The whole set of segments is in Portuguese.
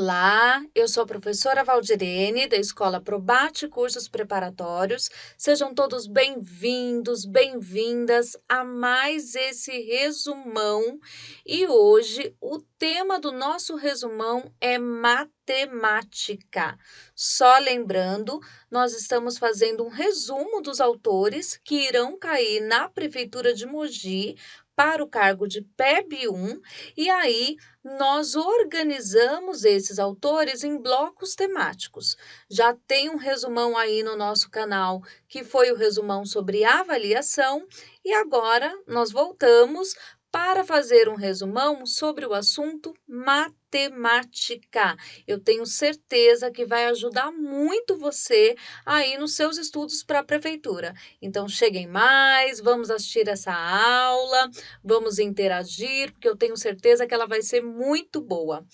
Olá, eu sou a professora Valdirene, da Escola Probate Cursos Preparatórios. Sejam todos bem-vindos, bem-vindas a mais esse resumão. E hoje o tema do nosso resumão é matemática. Só lembrando, nós estamos fazendo um resumo dos autores que irão cair na Prefeitura de Mogi para o cargo de PEB 1, e aí nós organizamos esses autores em blocos temáticos. Já tem um resumão aí no nosso canal, que foi o resumão sobre avaliação, e agora nós voltamos para fazer um resumão sobre o assunto matemática. Eu tenho certeza que vai ajudar muito você aí nos seus estudos para a prefeitura. Então, cheguem mais, vamos assistir essa aula, vamos interagir, porque eu tenho certeza que ela vai ser muito boa.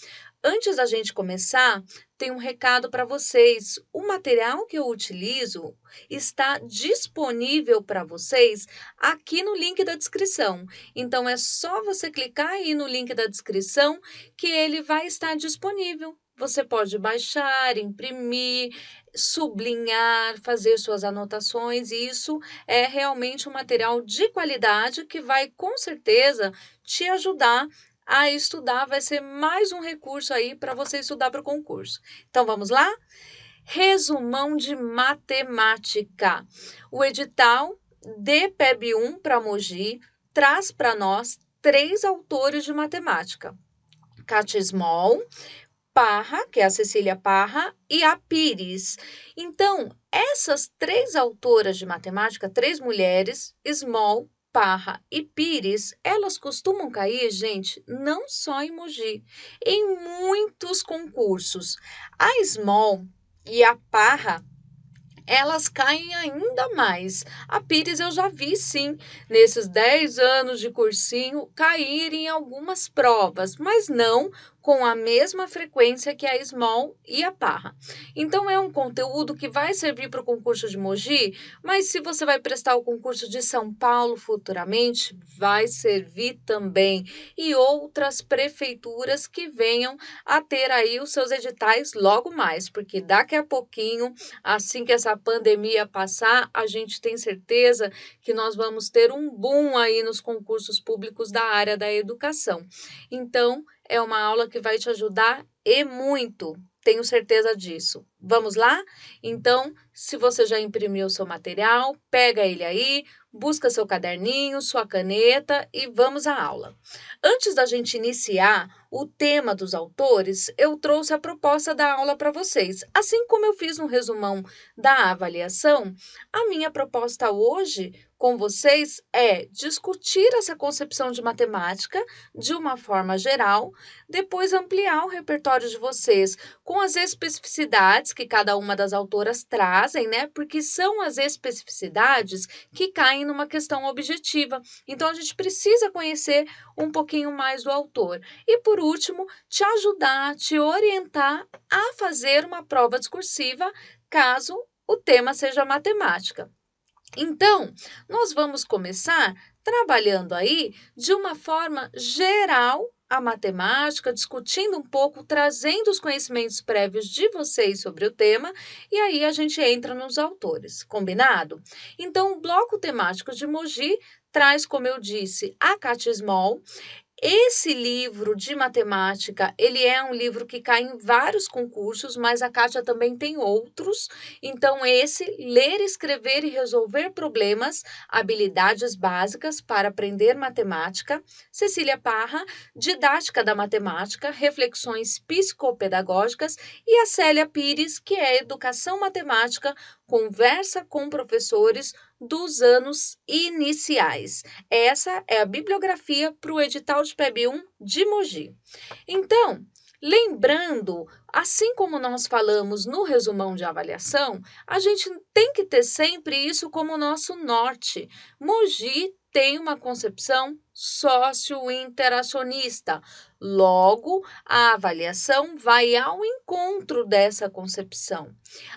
Antes da gente começar, tem um recado para vocês. O material que eu utilizo está disponível para vocês aqui no link da descrição. Então, é só você clicar aí no link da descrição que ele vai estar disponível. Você pode baixar, imprimir, sublinhar, fazer suas anotações, e isso é realmente um material de qualidade que vai, com certeza, te ajudar a estudar. Vai ser mais um recurso aí para você estudar para o concurso. Então, vamos lá? Resumão de matemática. O edital de PEB 1 para Mogi traz para nós 3 autores de matemática: Kátia Small, Parra, que é a Cecília Parra, e a Pires. Então, essas 3 autoras de matemática, 3 mulheres, Small, Parra e Pires, elas costumam cair, gente, não só em Mogi, em muitos concursos. A Small e a Parra, elas caem ainda mais. A Pires eu já vi, sim, nesses 10 anos de cursinho, cair em algumas provas, mas não com a mesma frequência que a Small e a Parra. Então, é um conteúdo que vai servir para o concurso de Mogi, mas se você vai prestar o concurso de São Paulo futuramente, vai servir também. E outras prefeituras que venham a ter aí os seus editais logo mais, porque daqui a pouquinho, assim que essa pandemia passar, a gente tem certeza que nós vamos ter um boom aí nos concursos públicos da área da educação. Então, é uma aula que vai te ajudar e muito, tenho certeza disso. Vamos lá? Então, se você já imprimiu o seu material, pega ele aí, busca seu caderninho, sua caneta e vamos à aula. Antes da gente iniciar o tema dos autores, eu trouxe a proposta da aula para vocês. Assim como eu fiz no resumão da avaliação, a minha proposta hoje com vocês é discutir essa concepção de matemática de uma forma geral, depois ampliar o repertório de vocês com as especificidades que cada uma das autoras trazem, né? Porque são as especificidades que caem numa questão objetiva. Então, a gente precisa conhecer um pouquinho mais do autor. E, por último, te ajudar, te orientar a fazer uma prova discursiva, caso o tema seja matemática. Então, nós vamos começar trabalhando aí de uma forma geral a matemática, discutindo um pouco, trazendo os conhecimentos prévios de vocês sobre o tema, e aí a gente entra nos autores, combinado? Então, o bloco temático de Mogi traz, como eu disse, a Kátia Small. Esse livro de matemática, ele é um livro que cai em vários concursos, mas a Kátia também tem outros. Então, esse, Ler, Escrever e Resolver Problemas, Habilidades Básicas para Aprender Matemática. Cecília Parra, Didática da Matemática, Reflexões Psicopedagógicas. E a Célia Pires, que é Educação Matemática, Conversa com Professores dos Anos Iniciais. Essa é a bibliografia para o edital de PEB 1 de Mogi. Então, lembrando, assim como nós falamos no resumão de avaliação, a gente tem que ter sempre isso como nosso norte. Mogi tem uma concepção socio-interacionista. Logo, a avaliação vai ao encontro dessa concepção.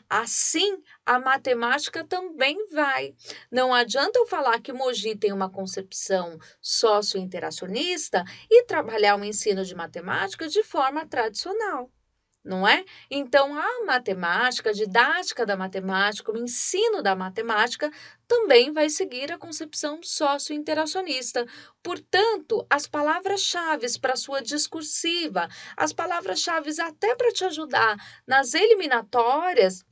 Assim, a matemática também vai. Não adianta eu falar que Mogi tem uma concepção socio-interacionista e trabalhar o ensino de matemática de forma tradicional. não é? Então, a matemática, a didática da matemática, o ensino da matemática também vai seguir a concepção socio-interacionista. Portanto, as palavras-chave para sua discursiva, as palavras-chave até para te ajudar nas eliminatórias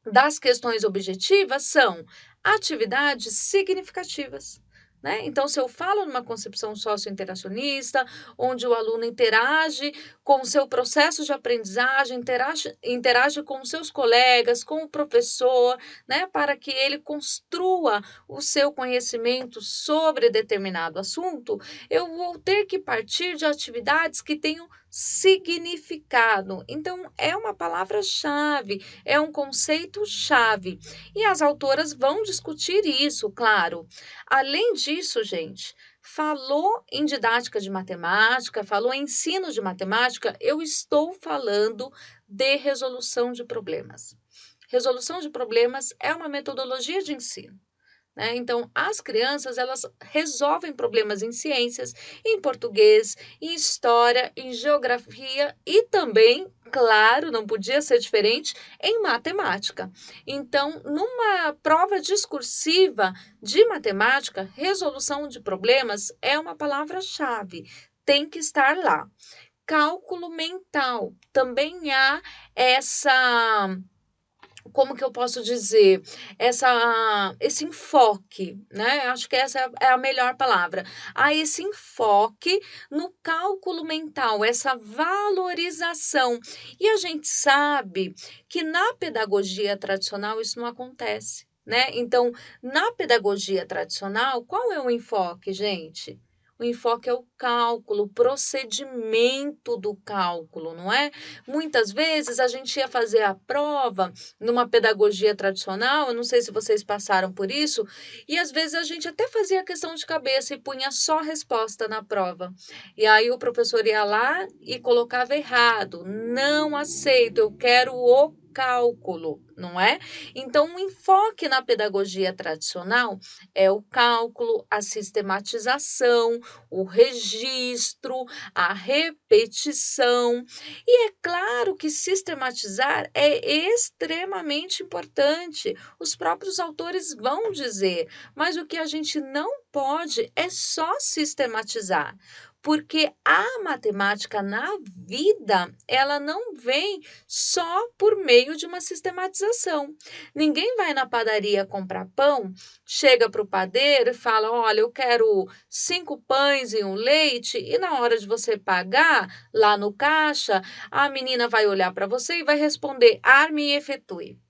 das questões objetivas são atividades significativas. Né? Então, se eu falo numa concepção socio-interacionista, onde o aluno interage com o seu processo de aprendizagem, interage com os seus colegas, com o professor, né? Para que ele construa o seu conhecimento sobre determinado assunto, eu vou ter que partir de atividades que tenham significado. Então, é uma palavra-chave, é um conceito-chave. E as autoras vão discutir isso, claro. Além disso, gente, falou em didática de matemática, falou em ensino de matemática, eu estou falando de resolução de problemas. Resolução de problemas é uma metodologia de ensino. Né? Então, as crianças, elas resolvem problemas em ciências, em português, em história, em geografia e também, claro, não podia ser diferente, em matemática. Então, numa prova discursiva de matemática, resolução de problemas é uma palavra-chave, tem que estar lá. Cálculo mental, também há essa, como que eu posso dizer, esse enfoque, né? Acho que essa é a melhor palavra. Há esse enfoque no cálculo mental, essa valorização. E a gente sabe que na pedagogia tradicional isso não acontece, né? Então, na pedagogia tradicional, qual é o enfoque, gente? O enfoque é o cálculo, o procedimento do cálculo, não é? Muitas vezes a gente ia fazer a prova numa pedagogia tradicional, eu não sei se vocês passaram por isso, e às vezes a gente até fazia questão de cabeça e punha só resposta na prova. E aí o professor ia lá e colocava errado. Não aceito, eu quero o cálculo, não é? Então, o enfoque na pedagogia tradicional é o cálculo, a sistematização, o registro, a repetição. E é claro que sistematizar é extremamente importante. Os próprios autores vão dizer, mas o que a gente não pode é só sistematizar. Porque a matemática na vida, ela não vem só por meio de uma sistematização. Ninguém vai na padaria comprar pão, chega para o padeiro e fala: olha, eu quero 5 pães e um leite, e na hora de você pagar lá no caixa, a menina vai olhar para você e vai responder: arme e efetue,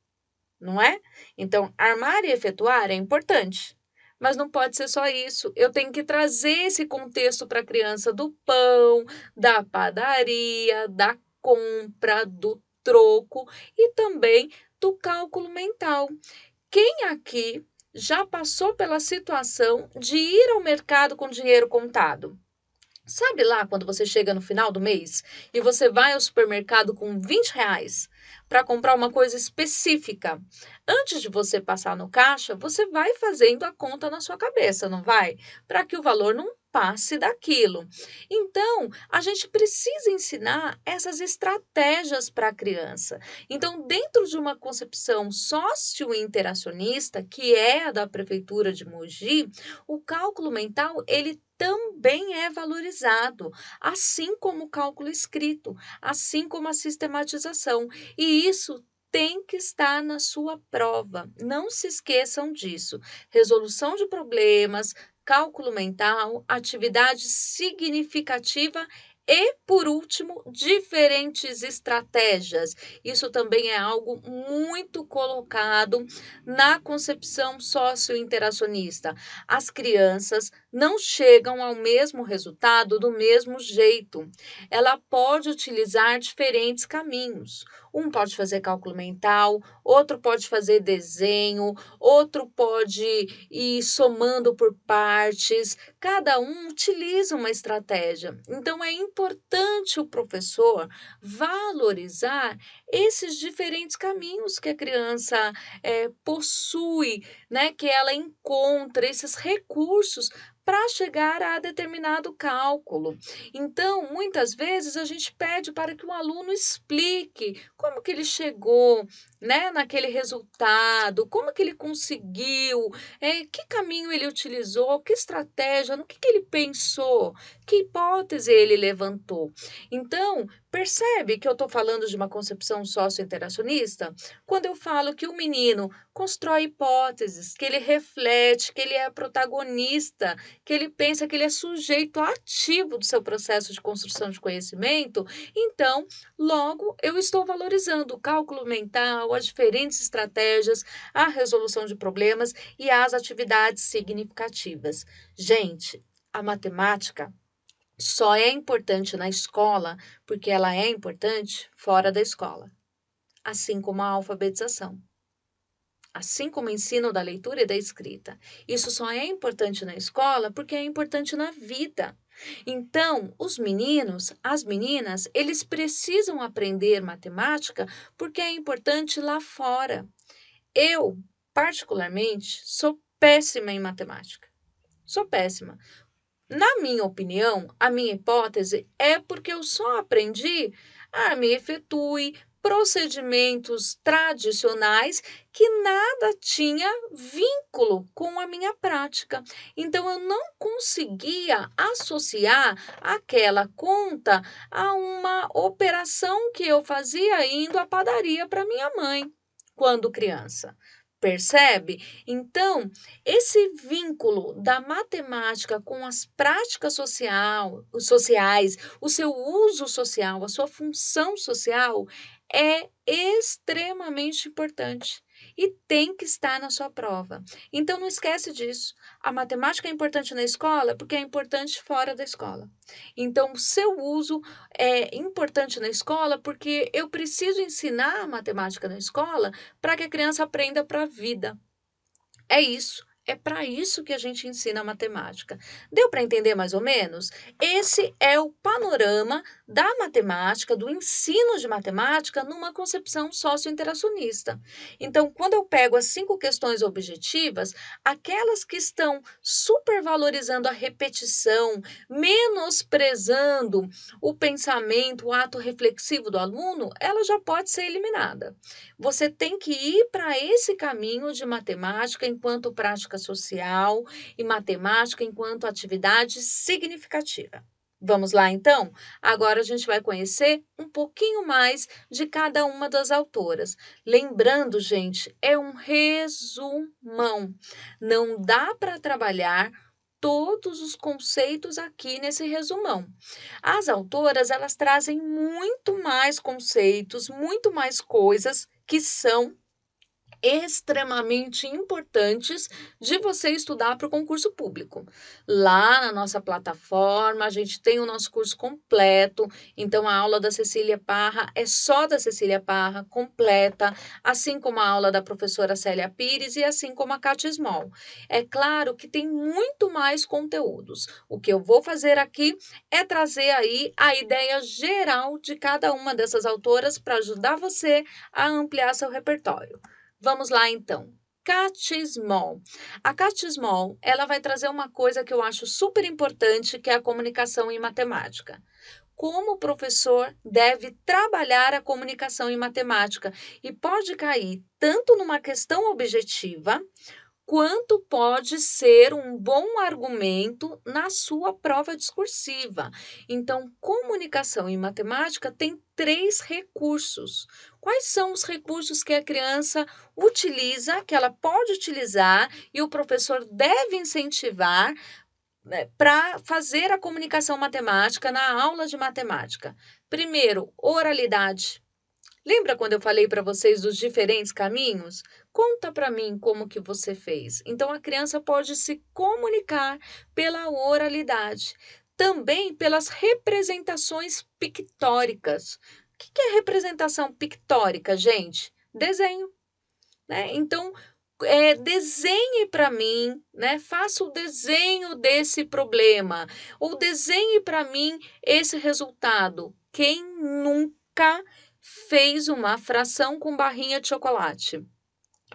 não é? Então, armar e efetuar é importante. Mas não pode ser só isso. Eu tenho que trazer esse contexto para a criança do pão, da padaria, da compra, do troco e também do cálculo mental. Quem aqui já passou pela situação de ir ao mercado com dinheiro contado? Sabe lá quando você chega no final do mês e você vai ao supermercado com R$ 20 para comprar uma coisa específica? Antes de você passar no caixa, você vai fazendo a conta na sua cabeça, não vai? Para que o valor não passe daquilo. Então, a gente precisa ensinar essas estratégias para a criança. Então, dentro de uma concepção socio-interacionista, que é a da Prefeitura de Mogi, o cálculo mental, ele também é valorizado, assim como o cálculo escrito, assim como a sistematização. E isso tem que estar na sua prova. Não se esqueçam disso. Resolução de problemas, cálculo mental, atividade significativa e, por último, diferentes estratégias. Isso também é algo muito colocado na concepção socio-interacionista. As crianças não chegam ao mesmo resultado do mesmo jeito. Ela pode utilizar diferentes caminhos. Um pode fazer cálculo mental, outro pode fazer desenho, outro pode ir somando por partes. Cada um utiliza uma estratégia. Então, é importante o professor valorizar esses diferentes caminhos que a criança possui, né? Que ela encontra esses recursos para chegar a determinado cálculo. Então, muitas vezes a gente pede para que o aluno explique como que ele chegou, né, naquele resultado, como que ele conseguiu, que caminho ele utilizou, que estratégia, no que ele pensou, que hipótese ele levantou. Então, percebe que eu estou falando de uma concepção socio-interacionista? Quando eu falo que o menino constrói hipóteses, que ele reflete, que ele é protagonista, que ele pensa que ele é sujeito ativo do seu processo de construção de conhecimento, então, logo, eu estou valorizando o cálculo mental, as diferentes estratégias, a resolução de problemas e as atividades significativas. Gente, a matemática só é importante na escola porque ela é importante fora da escola, assim como a alfabetização. Assim como o ensino da leitura e da escrita. Isso só é importante na escola porque é importante na vida. Então, os meninos, as meninas, eles precisam aprender matemática porque é importante lá fora. Eu, particularmente, sou péssima em matemática. Sou péssima. Na minha opinião, a minha hipótese é porque eu só aprendi a me efetue procedimentos tradicionais que nada tinha vínculo com a minha prática. Então, eu não conseguia associar aquela conta a uma operação que eu fazia indo à padaria para minha mãe quando criança. Percebe? Então, esse vínculo da matemática com as práticas sociais, o seu uso social, a sua função social é extremamente importante e tem que estar na sua prova. Então não esquece disso. A matemática é importante na escola porque é importante fora da escola. Então o seu uso é importante na escola porque eu preciso ensinar a matemática na escola para que a criança aprenda para a vida. É isso. É para isso que a gente ensina matemática. Deu para entender mais ou menos? Esse é o panorama da matemática, do ensino de matemática numa concepção socio-interacionista. Então, quando eu pego as 5 questões objetivas, aquelas que estão supervalorizando a repetição, menosprezando o pensamento, o ato reflexivo do aluno, ela já pode ser eliminada. Você tem que ir para esse caminho de matemática enquanto prática social e matemática enquanto atividade significativa. Vamos lá, então? Agora a gente vai conhecer um pouquinho mais de cada uma das autoras. Lembrando, gente, é um resumão. Não dá para trabalhar todos os conceitos aqui nesse resumão. As autoras, elas trazem muito mais conceitos, muito mais coisas que são extremamente importantes de você estudar para o concurso público. Lá na nossa plataforma, a gente tem o nosso curso completo, então a aula da Cecília Parra é só da Cecília Parra, completa, assim como a aula da professora Célia Pires e assim como a Cátia Small. É claro que tem muito mais conteúdos. O que eu vou fazer aqui é trazer aí a ideia geral de cada uma dessas autoras para ajudar você a ampliar seu repertório. Vamos lá, então. Cátia Small. A Cátia Small, ela vai trazer uma coisa que eu acho super importante, que é a comunicação em matemática. Como o professor deve trabalhar a comunicação em matemática e pode cair tanto numa questão objetiva, quanto pode ser um bom argumento na sua prova discursiva. Então, comunicação em matemática tem 3 recursos. Quais são os recursos que a criança utiliza, que ela pode utilizar e o professor deve incentivar, né, para fazer a comunicação matemática na aula de matemática? Primeiro, oralidade. Lembra quando eu falei para vocês dos diferentes caminhos? Conta para mim como que você fez. Então a criança pode se comunicar pela oralidade, também pelas representações pictóricas. O que é representação pictórica, gente? Desenho, né? Então desenhe para mim, né? Faça o desenho desse problema ou desenhe para mim esse resultado. Quem nunca fez uma fração com barrinha de chocolate?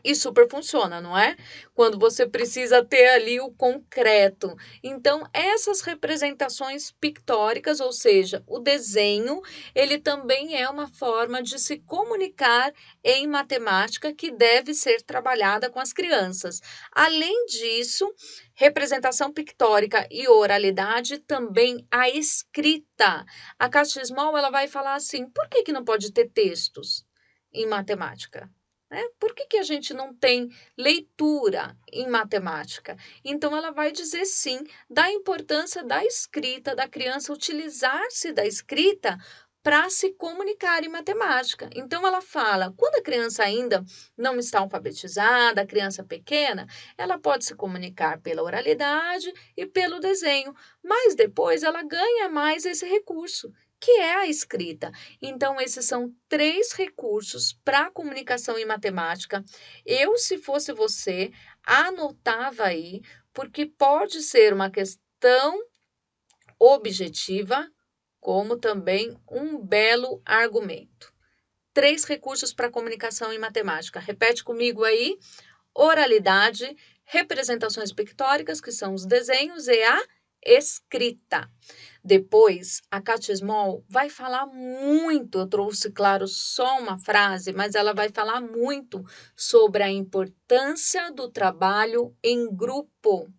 E super funciona, não é? Quando você precisa ter ali o concreto. Então, essas representações pictóricas, ou seja, o desenho, ele também é uma forma de se comunicar em matemática que deve ser trabalhada com as crianças. Além disso, representação pictórica e oralidade, também a escrita. A Caixa Small, ela vai falar assim: por que não pode ter textos em matemática? Né? Por que a gente não tem leitura em matemática? Então, ela vai dizer sim da importância da escrita, da criança utilizar-se da escrita para se comunicar em matemática. Então, ela fala, quando a criança ainda não está alfabetizada, a criança pequena, ela pode se comunicar pela oralidade e pelo desenho, mas depois ela ganha mais esse recurso, que é a escrita. Então, esses são 3 recursos para comunicação em matemática. Eu, se fosse você, anotava aí, porque pode ser uma questão objetiva, como também um belo argumento. 3 recursos para comunicação em matemática. Repete comigo aí: oralidade, representações pictóricas, que são os desenhos, e a escrita. Depois, a Katia Small vai falar muito, eu trouxe, claro, só uma frase, mas ela vai falar muito sobre a importância do trabalho em grupo.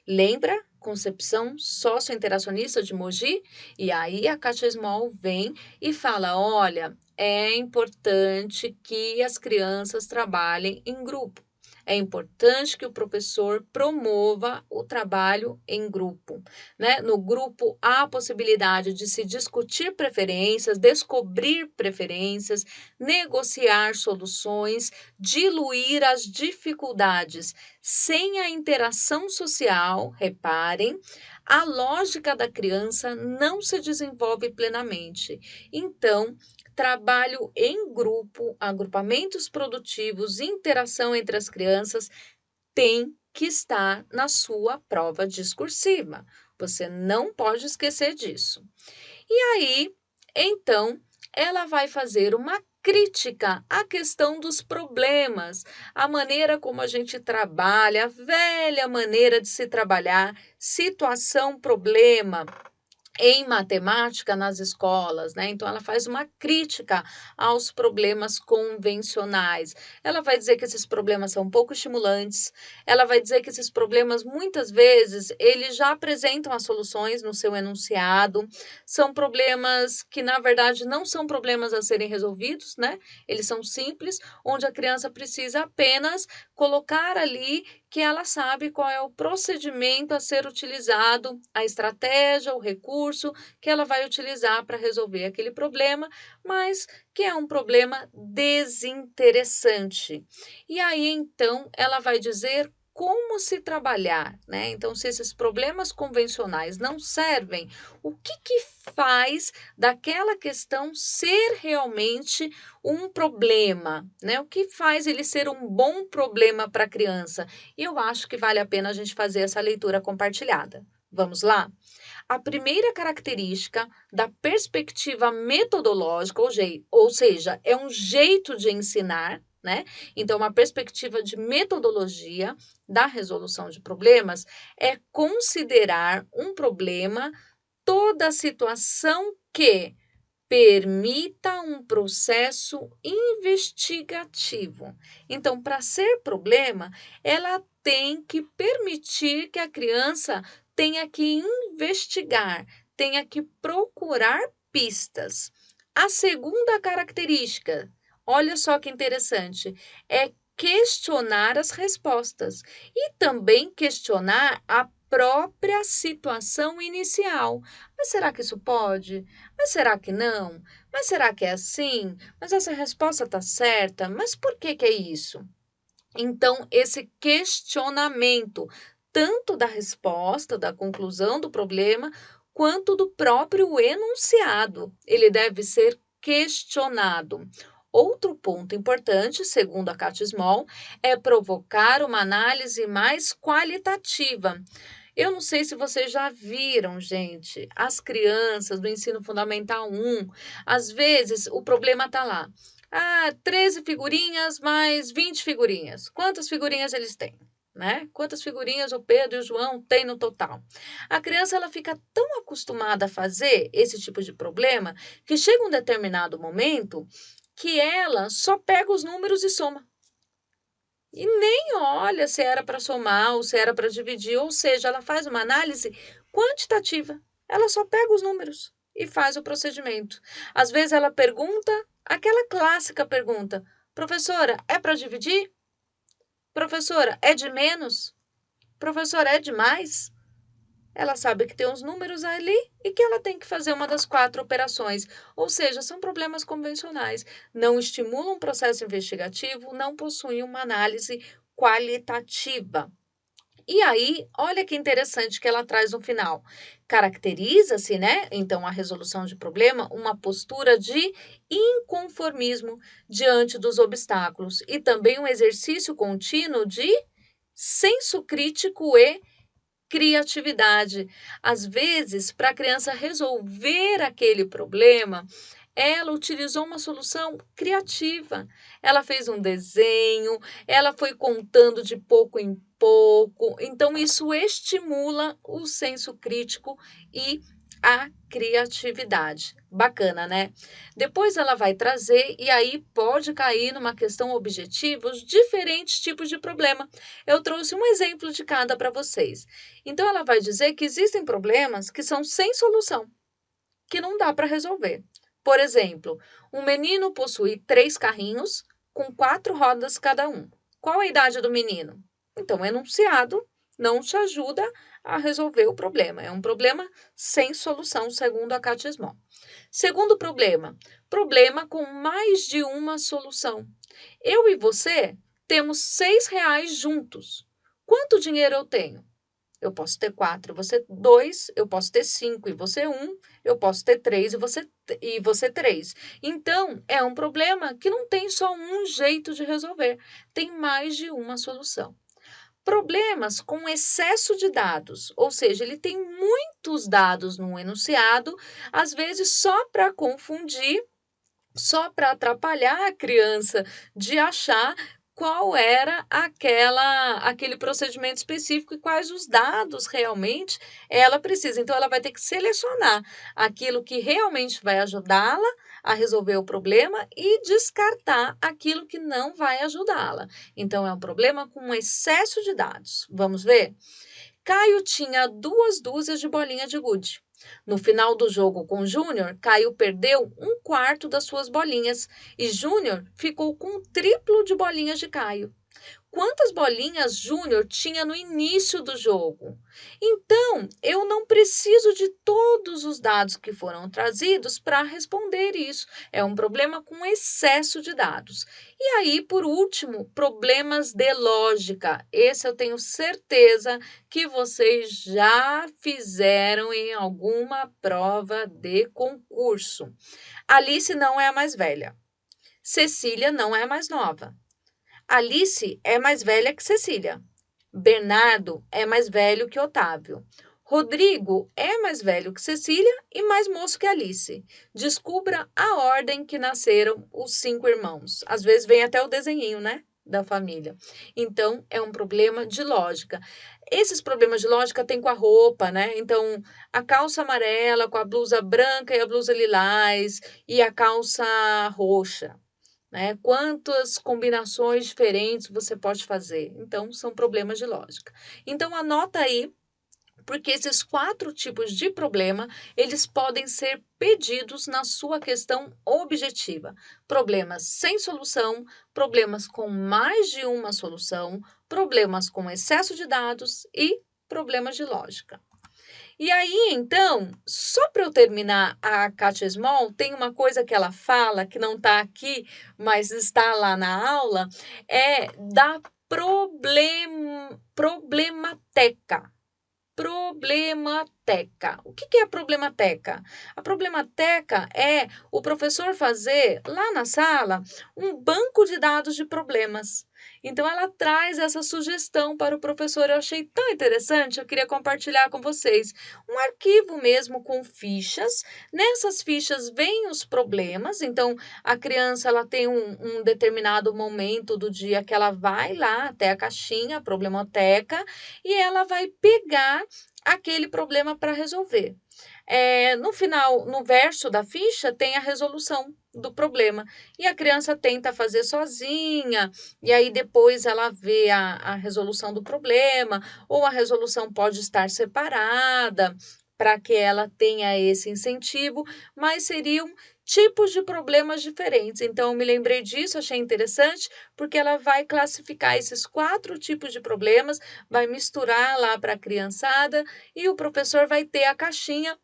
Lembra? Concepção sociointeracionista de Mogi? E aí a Katia Small vem e fala, olha, é importante que as crianças trabalhem em grupo. É importante que o professor promova o trabalho em grupo, né? No grupo há a possibilidade de se discutir preferências, descobrir preferências, negociar soluções, diluir as dificuldades. Sem a interação social, reparem, a lógica da criança não se desenvolve plenamente. Então, trabalho em grupo, agrupamentos produtivos, interação entre as crianças tem que estar na sua prova discursiva. Você não pode esquecer disso. E aí, então, ela vai fazer uma crítica à questão dos problemas, a maneira como a gente trabalha, a velha maneira de se trabalhar, situação, problema, em matemática nas escolas, né? Então, ela faz uma crítica aos problemas convencionais. Ela vai dizer que esses problemas são pouco estimulantes, ela vai dizer que esses problemas, muitas vezes, eles já apresentam as soluções no seu enunciado, são problemas que, na verdade, não são problemas a serem resolvidos, né? Eles são simples, onde a criança precisa apenas colocar ali que ela sabe qual é o procedimento a ser utilizado, a estratégia, o recurso que ela vai utilizar para resolver aquele problema, mas que é um problema desinteressante. E aí, então, ela vai dizer como se trabalhar, né? Então, se esses problemas convencionais não servem, o que faz daquela questão ser realmente um problema, né? O que faz ele ser um bom problema para a criança? E eu acho que vale a pena a gente fazer essa leitura compartilhada. Vamos lá? A primeira característica da perspectiva metodológica, ou seja, é um jeito de ensinar, né? Então, uma perspectiva de metodologia da resolução de problemas é considerar um problema toda situação que permita um processo investigativo. Então, para ser problema, ela tem que permitir que a criança tenha que investigar, tenha que procurar pistas. A segunda característica, olha só que interessante, é questionar as respostas e também questionar a própria situação inicial. Mas será que isso pode? Mas será que não? Mas será que é assim? Mas essa resposta está certa? Mas por que é isso? Então, esse questionamento, tanto da resposta, da conclusão do problema, quanto do próprio enunciado, ele deve ser questionado. Outro ponto importante, segundo a Katia Small, é provocar uma análise mais qualitativa. Eu não sei se vocês já viram, gente, as crianças do ensino fundamental 1, às vezes o problema está lá. 13 figurinhas mais 20 figurinhas. Quantas figurinhas eles têm? Né? Quantas figurinhas o Pedro e o João têm no total? A criança ela fica tão acostumada a fazer esse tipo de problema que chega um determinado momento que ela só pega os números e soma. E nem olha se era para somar ou se era para dividir, ou seja, ela faz uma análise quantitativa. Ela só pega os números e faz o procedimento. Às vezes ela pergunta, aquela clássica pergunta: professora, é para dividir? Professora, é de menos? Professora, é de mais? Ela sabe que tem os números ali e que ela tem que fazer uma das 4 operações. Ou seja, são problemas convencionais. Não estimulam um processo investigativo, não possuem uma análise qualitativa. E aí, olha que interessante que ela traz no final. Caracteriza-se, né? Então, a resolução de problema, uma postura de inconformismo diante dos obstáculos e também um exercício contínuo de senso crítico e criatividade. Às vezes, para a criança resolver aquele problema, ela utilizou uma solução criativa. Ela fez um desenho, ela foi contando de pouco em pouco. Então, isso estimula o senso crítico e a criatividade. Bacana, né? Depois ela vai trazer, e aí pode cair numa questão objetiva, os diferentes tipos de problema. Eu trouxe um exemplo de cada para vocês. Então, ela vai dizer que existem problemas que são sem solução, que não dá para resolver. Por exemplo, um menino possui 3 carrinhos com 4 rodas cada um. Qual a idade do menino? Então, o enunciado não te ajuda a resolver o problema. É um problema sem solução, segundo a Catismol. Segundo problema, problema com mais de uma solução. Eu e você temos R$ 6 juntos. Quanto dinheiro eu tenho? Eu posso ter 4, você 2, eu posso ter 5 e você 1, eu posso ter 3 e você 3. Então, é um problema que não tem só um jeito de resolver, tem mais de uma solução. Problemas com excesso de dados, ou seja, ele tem muitos dados no enunciado, às vezes só para confundir, só para atrapalhar a criança de achar qual era aquele procedimento específico e quais os dados realmente ela precisa. Então, ela vai ter que selecionar aquilo que realmente vai ajudá-la a resolver o problema e descartar aquilo que não vai ajudá-la. Então, é um problema com excesso de dados. Vamos ver? Caio tinha 2 dúzias de bolinha de gude. No final do jogo com Júnior, Caio perdeu 1/4 das suas bolinhas e Júnior ficou com o triplo de bolinhas de Caio. Quantas bolinhas Júnior tinha no início do jogo? Então, eu não preciso de todos os dados que foram trazidos para responder isso. É um problema com excesso de dados. E aí, por último, problemas de lógica. Esse eu tenho certeza que vocês já fizeram em alguma prova de concurso. Alice não é a mais velha. Cecília não é a mais nova. Alice é mais velha que Cecília. Bernardo é mais velho que Otávio. Rodrigo é mais velho que Cecília e mais moço que Alice. Descubra a ordem que nasceram os 5 irmãos. Às vezes vem até o desenhinho, né? Da família. Então, é um problema de lógica. Esses problemas de lógica tem com a roupa, né? Então, a calça amarela com a blusa branca e a blusa lilás e a calça roxa, né? Quantas combinações diferentes você pode fazer? Então, são problemas de lógica. Então, anota aí, porque esses 4 tipos de problema, eles podem ser pedidos na sua questão objetiva. Problemas sem solução, problemas com mais de uma solução, problemas com excesso de dados e problemas de lógica. E aí, então, só para eu terminar a Katia Small, tem uma coisa que ela fala, que não está aqui, mas está lá na aula, é da problemateca. Problemateca. O que é a problemateca? A problemateca é o professor fazer lá na sala um banco de dados de problemas. Então, ela traz essa sugestão para o professor. Eu achei tão interessante, eu queria compartilhar com vocês. Um arquivo mesmo com fichas. Nessas fichas vêm os problemas. Então, a criança ela tem um determinado momento do dia que ela vai lá até a caixinha, a problemoteca, e ela vai pegar aquele problema para resolver. No final, no verso da ficha, tem a resolução do problema. E a criança tenta fazer sozinha, e aí depois ela vê a resolução do problema, ou a resolução pode estar separada, para que ela tenha esse incentivo, mas seriam tipos de problemas diferentes. Então, eu me lembrei disso, achei interessante, porque ela vai classificar esses 4 tipos de problemas, vai misturar lá para a criançada, e o professor vai ter a caixinha.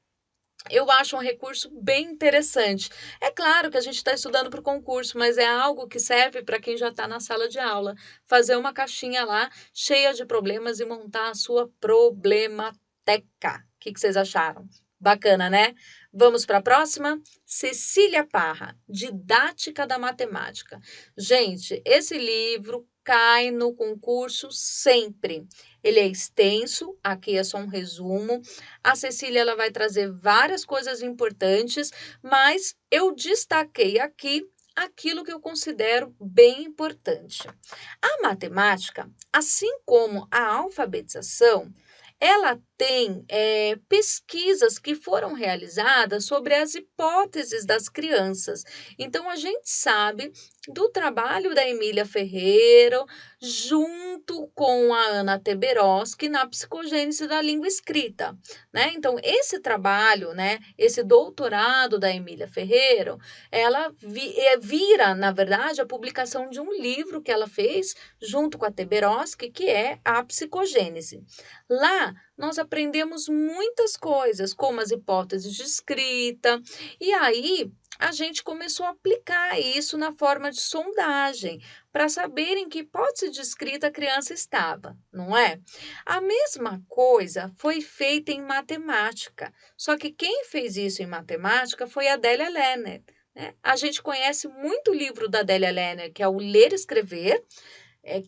Eu acho um recurso bem interessante. É claro que a gente está estudando para o concurso, mas é algo que serve para quem já está na sala de aula. Fazer uma caixinha lá cheia de problemas e montar a sua problemateca. O que vocês acharam? Bacana, né? Vamos para a próxima? Cecília Parra, Didática da Matemática. Gente, esse livro cai no concurso sempre. Ele é extenso, aqui é só um resumo. A Cecília ela vai trazer várias coisas importantes, mas eu destaquei aqui aquilo que eu considero bem importante. A matemática, assim como a alfabetização, ela tem pesquisas que foram realizadas sobre as hipóteses das crianças. Então, a gente sabe do trabalho da Emília Ferreira, junto com a Ana Teberoski, na psicogênese da língua escrita, né? Então, esse trabalho, né, esse doutorado da Emília Ferreira, ela vira, na verdade, a publicação de um livro que ela fez junto com a Teberoski, que é a psicogênese. Lá, nós aprendemos muitas coisas, como as hipóteses de escrita, e aí a gente começou a aplicar isso na forma de sondagem, para saber em que hipótese de escrita a criança estava, não é? A mesma coisa foi feita em matemática, só que quem fez isso em matemática foi a Adélia Lerner, né? A gente conhece muito o livro da Adélia Lerner, que é o Ler e Escrever,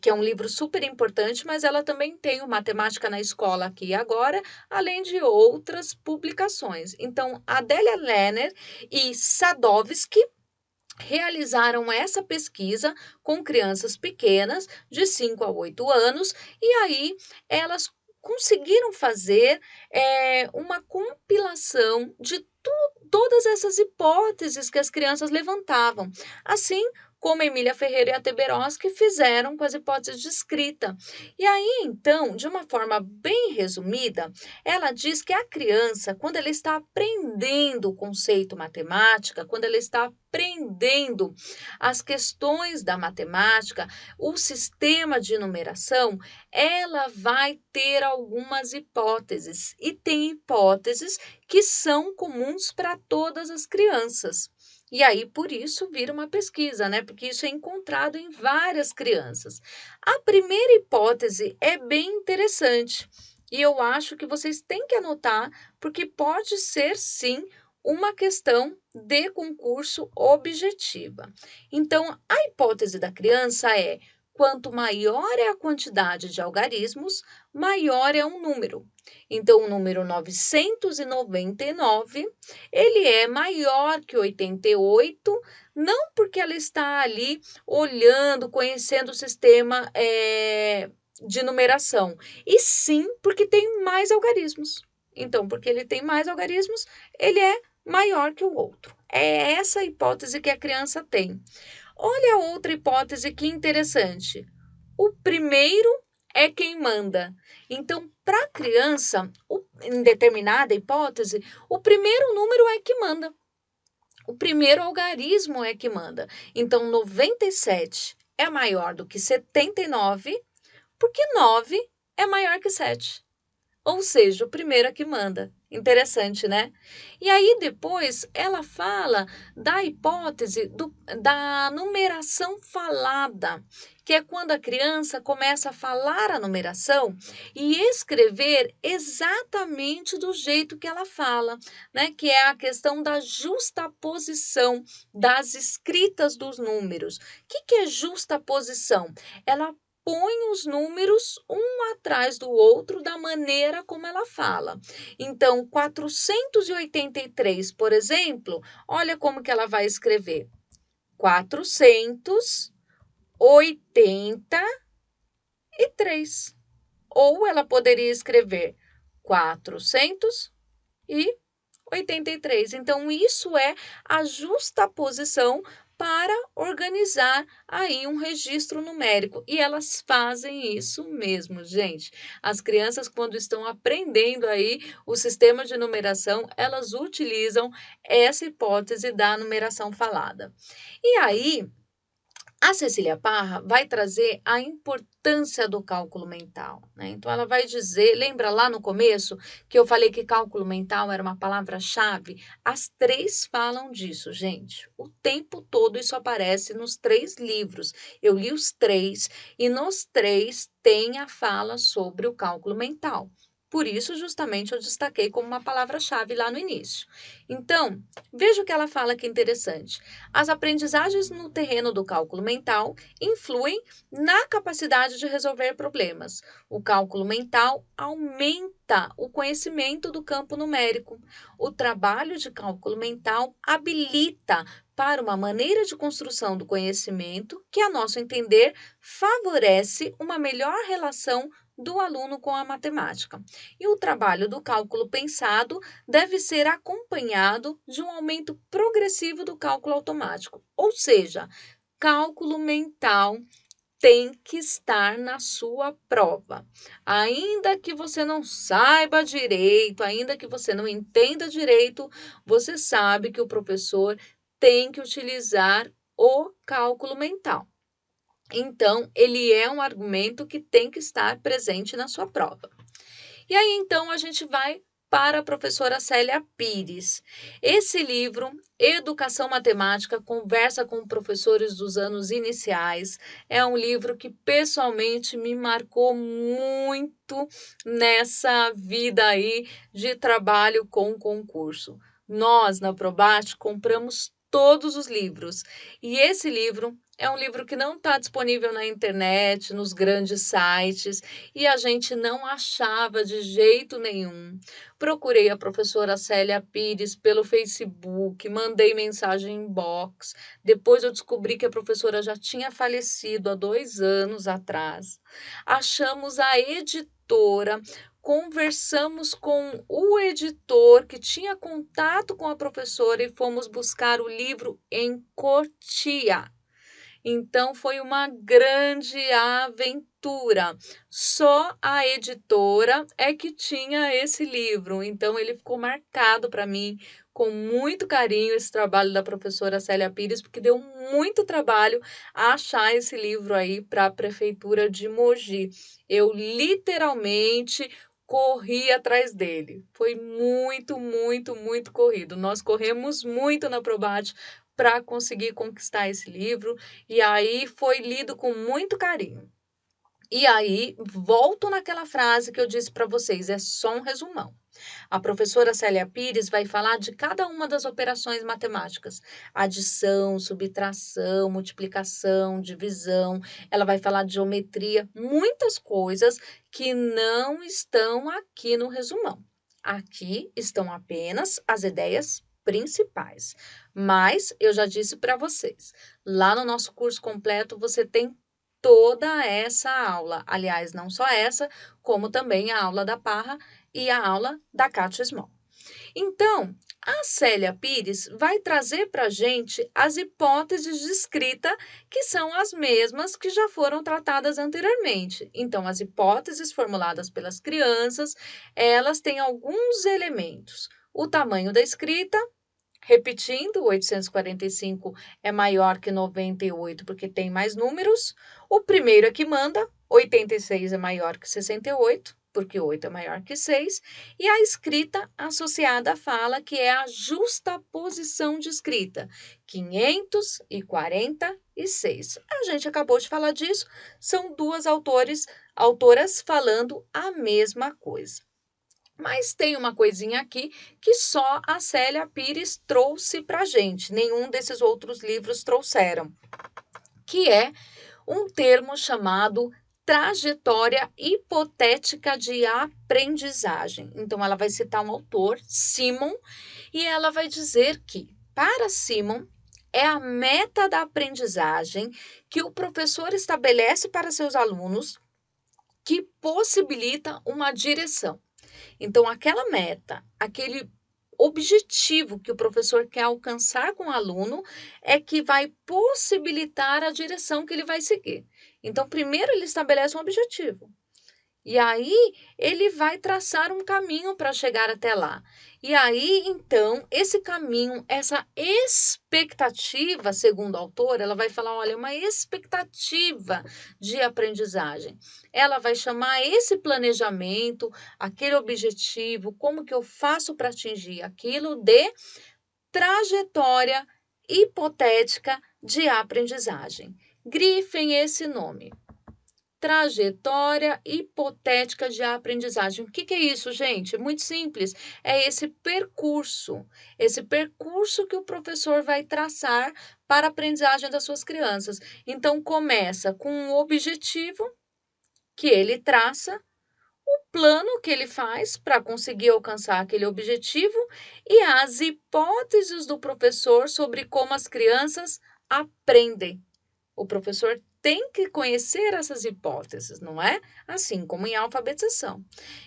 que é um livro super importante, mas ela também tem o Matemática na Escola aqui e agora, além de outras publicações. Então, Adélia Lerner e Sadowski realizaram essa pesquisa com crianças pequenas, de 5 a 8 anos, e aí elas conseguiram fazer uma compilação de todas essas hipóteses que as crianças levantavam, assim como Emília Ferreira e a Teberoski fizeram com as hipóteses de escrita. E aí, então, de uma forma bem resumida, ela diz que a criança, quando ela está aprendendo o conceito matemática, quando ela está aprendendo as questões da matemática, o sistema de numeração, ela vai ter algumas hipóteses. E tem hipóteses que são comuns para todas as crianças. E aí, por isso, vira uma pesquisa, né? Porque isso é encontrado em várias crianças. A primeira hipótese é bem interessante e eu acho que vocês têm que anotar, porque pode ser, sim, uma questão de concurso objetiva. Então, a hipótese da criança é: quanto maior é a quantidade de algarismos, maior é um número. Então, o número 999, ele é maior que 88, não porque ela está ali olhando, conhecendo o sistema de numeração, e sim porque tem mais algarismos. Então, porque ele tem mais algarismos, ele é maior que o outro. É essa a hipótese que a criança tem. Olha a outra hipótese que interessante. O primeiro é quem manda. Então, para a criança, em determinada hipótese, o primeiro número é que manda. O primeiro algarismo é que manda. Então, 97 é maior do que 79, porque 9 é maior que 7. Ou seja, o primeiro é que manda. Interessante, né? E aí depois ela fala da hipótese da numeração falada, que é quando a criança começa a falar a numeração e escrever exatamente do jeito que ela fala, né? Que é a questão da justaposição das escritas dos números. Que é justaposição? Ela põe os números um atrás do outro da maneira como ela fala. Então, 483, por exemplo, olha como que ela vai escrever. 483. Ou ela poderia escrever 483. Então, isso é a justaposição para organizar aí um registro numérico. E elas fazem isso mesmo, gente. As crianças, quando estão aprendendo aí o sistema de numeração, elas utilizam essa hipótese da numeração falada. E aí, a Cecília Parra vai trazer a importância do cálculo mental, né? Então, ela vai dizer, lembra lá no começo que eu falei que cálculo mental era uma palavra-chave? As três falam disso, gente. O tempo todo isso aparece nos 3 livros. Eu li os 3 e nos 3 tem a fala sobre o cálculo mental. Por isso, justamente, eu destaquei como uma palavra-chave lá no início. Então, veja o que ela fala que interessante. As aprendizagens no terreno do cálculo mental influem na capacidade de resolver problemas. O cálculo mental aumenta o conhecimento do campo numérico. O trabalho de cálculo mental habilita para uma maneira de construção do conhecimento que, a nosso entender, favorece uma melhor relação do aluno com a matemática. E o trabalho do cálculo pensado deve ser acompanhado de um aumento progressivo do cálculo automático, ou seja, cálculo mental tem que estar na sua prova. Ainda que você não saiba direito, ainda que você não entenda direito, você sabe que o professor tem que utilizar o cálculo mental. Então, ele é um argumento que tem que estar presente na sua prova. E aí, então, a gente vai para a professora Célia Pires. Esse livro, Educação Matemática, conversa com professores dos anos iniciais, é um livro que pessoalmente me marcou muito nessa vida aí de trabalho com concurso. Nós, na Probate, compramos todos os livros. E esse livro é um livro que não está disponível na internet, nos grandes sites, e a gente não achava de jeito nenhum. Procurei a professora Célia Pires pelo Facebook, mandei mensagem inbox. Depois eu descobri que a professora já tinha falecido há 2 anos atrás. Achamos a editora, conversamos com o editor que tinha contato com a professora e fomos buscar o livro em Cotia. Então foi uma grande aventura. Só a editora é que tinha esse livro, então ele ficou marcado para mim com muito carinho esse trabalho da professora Célia Pires, porque deu muito trabalho achar esse livro aí para a prefeitura de Mogi. Eu literalmente corri atrás dele. Foi muito, muito, muito corrido. Nós corremos muito na Probate para conseguir conquistar esse livro, e aí foi lido com muito carinho. E aí, volto naquela frase que eu disse para vocês, é só um resumão. A professora Célia Pires vai falar de cada uma das operações matemáticas: adição, subtração, multiplicação, divisão. Ela vai falar de geometria, muitas coisas que não estão aqui no resumão. Aqui estão apenas as ideias principais. Mas eu já disse para vocês, lá no nosso curso completo você tem toda essa aula. Aliás, não só essa, como também a aula da Parra e a aula da Kátia Small. Então, a Célia Pires vai trazer para a gente as hipóteses de escrita, que são as mesmas que já foram tratadas anteriormente. Então, as hipóteses formuladas pelas crianças, elas têm alguns elementos. O tamanho da escrita, repetindo, 845 é maior que 98 porque tem mais números. O primeiro é que manda, 86 é maior que 68. porque 8 é maior que 6, e a escrita associada fala que é a justaposição de escrita, 546. A gente acabou de falar disso, são duas autoras falando a mesma coisa. Mas tem uma coisinha aqui que só a Célia Pires trouxe para a gente, nenhum desses outros livros trouxeram, que é um termo chamado trajetória hipotética de aprendizagem. Então, ela vai citar um autor, Simon, e ela vai dizer que, para Simon, é a meta da aprendizagem que o professor estabelece para seus alunos que possibilita uma direção. Então, aquela meta, aquele objetivo que o professor quer alcançar com o aluno é que vai possibilitar a direção que ele vai seguir. Então, primeiro ele estabelece um objetivo. E aí ele vai traçar um caminho para chegar até lá. E aí, então, esse caminho, essa expectativa, segundo a autora, ela vai falar, olha, uma expectativa de aprendizagem. Ela vai chamar esse planejamento, aquele objetivo, como que eu faço para atingir aquilo de trajetória hipotética de aprendizagem. Grifem esse nome. Trajetória hipotética de aprendizagem. O que é isso, gente? Muito simples. É esse percurso que o professor vai traçar para a aprendizagem das suas crianças. Então, começa com um objetivo que ele traça, o plano que ele faz para conseguir alcançar aquele objetivo e as hipóteses do professor sobre como as crianças aprendem. O professor tem que conhecer essas hipóteses, não é? Assim como em alfabetização.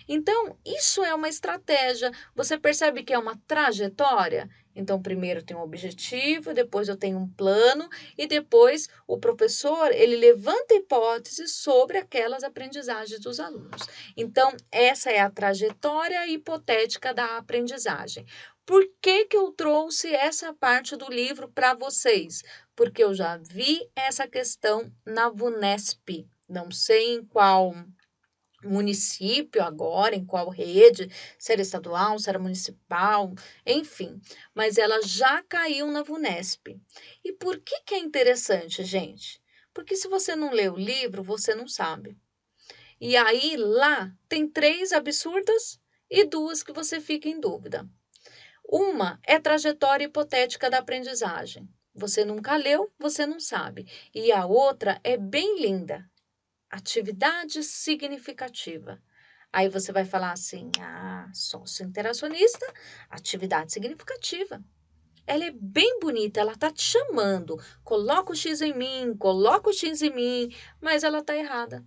Então, isso é uma estratégia. Você percebe que é uma trajetória? Então, primeiro tem um objetivo, depois eu tenho um plano e depois o professor, ele levanta hipóteses sobre aquelas aprendizagens dos alunos. Então, essa é a trajetória hipotética da aprendizagem. Por que eu trouxe essa parte do livro para vocês? Porque eu já vi essa questão na VUNESP. Não sei em qual município agora, em qual rede, se era estadual, se era municipal, enfim, mas ela já caiu na VUNESP. E por que é interessante, gente? Porque se você não lê o livro, você não sabe. E aí lá tem 3 absurdas e 2 que você fica em dúvida. Uma é trajetória hipotética da aprendizagem. Você nunca leu, você não sabe. E a outra é bem linda. Atividade significativa. Aí você vai falar assim: sócio-interacionista, atividade significativa. Ela é bem bonita, ela tá te chamando. Coloca o X em mim, coloca o X em mim, mas ela tá errada.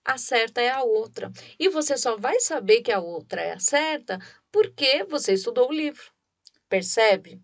A certa é a outra. E você só vai saber que a outra é a certa porque você estudou o livro. Percebe?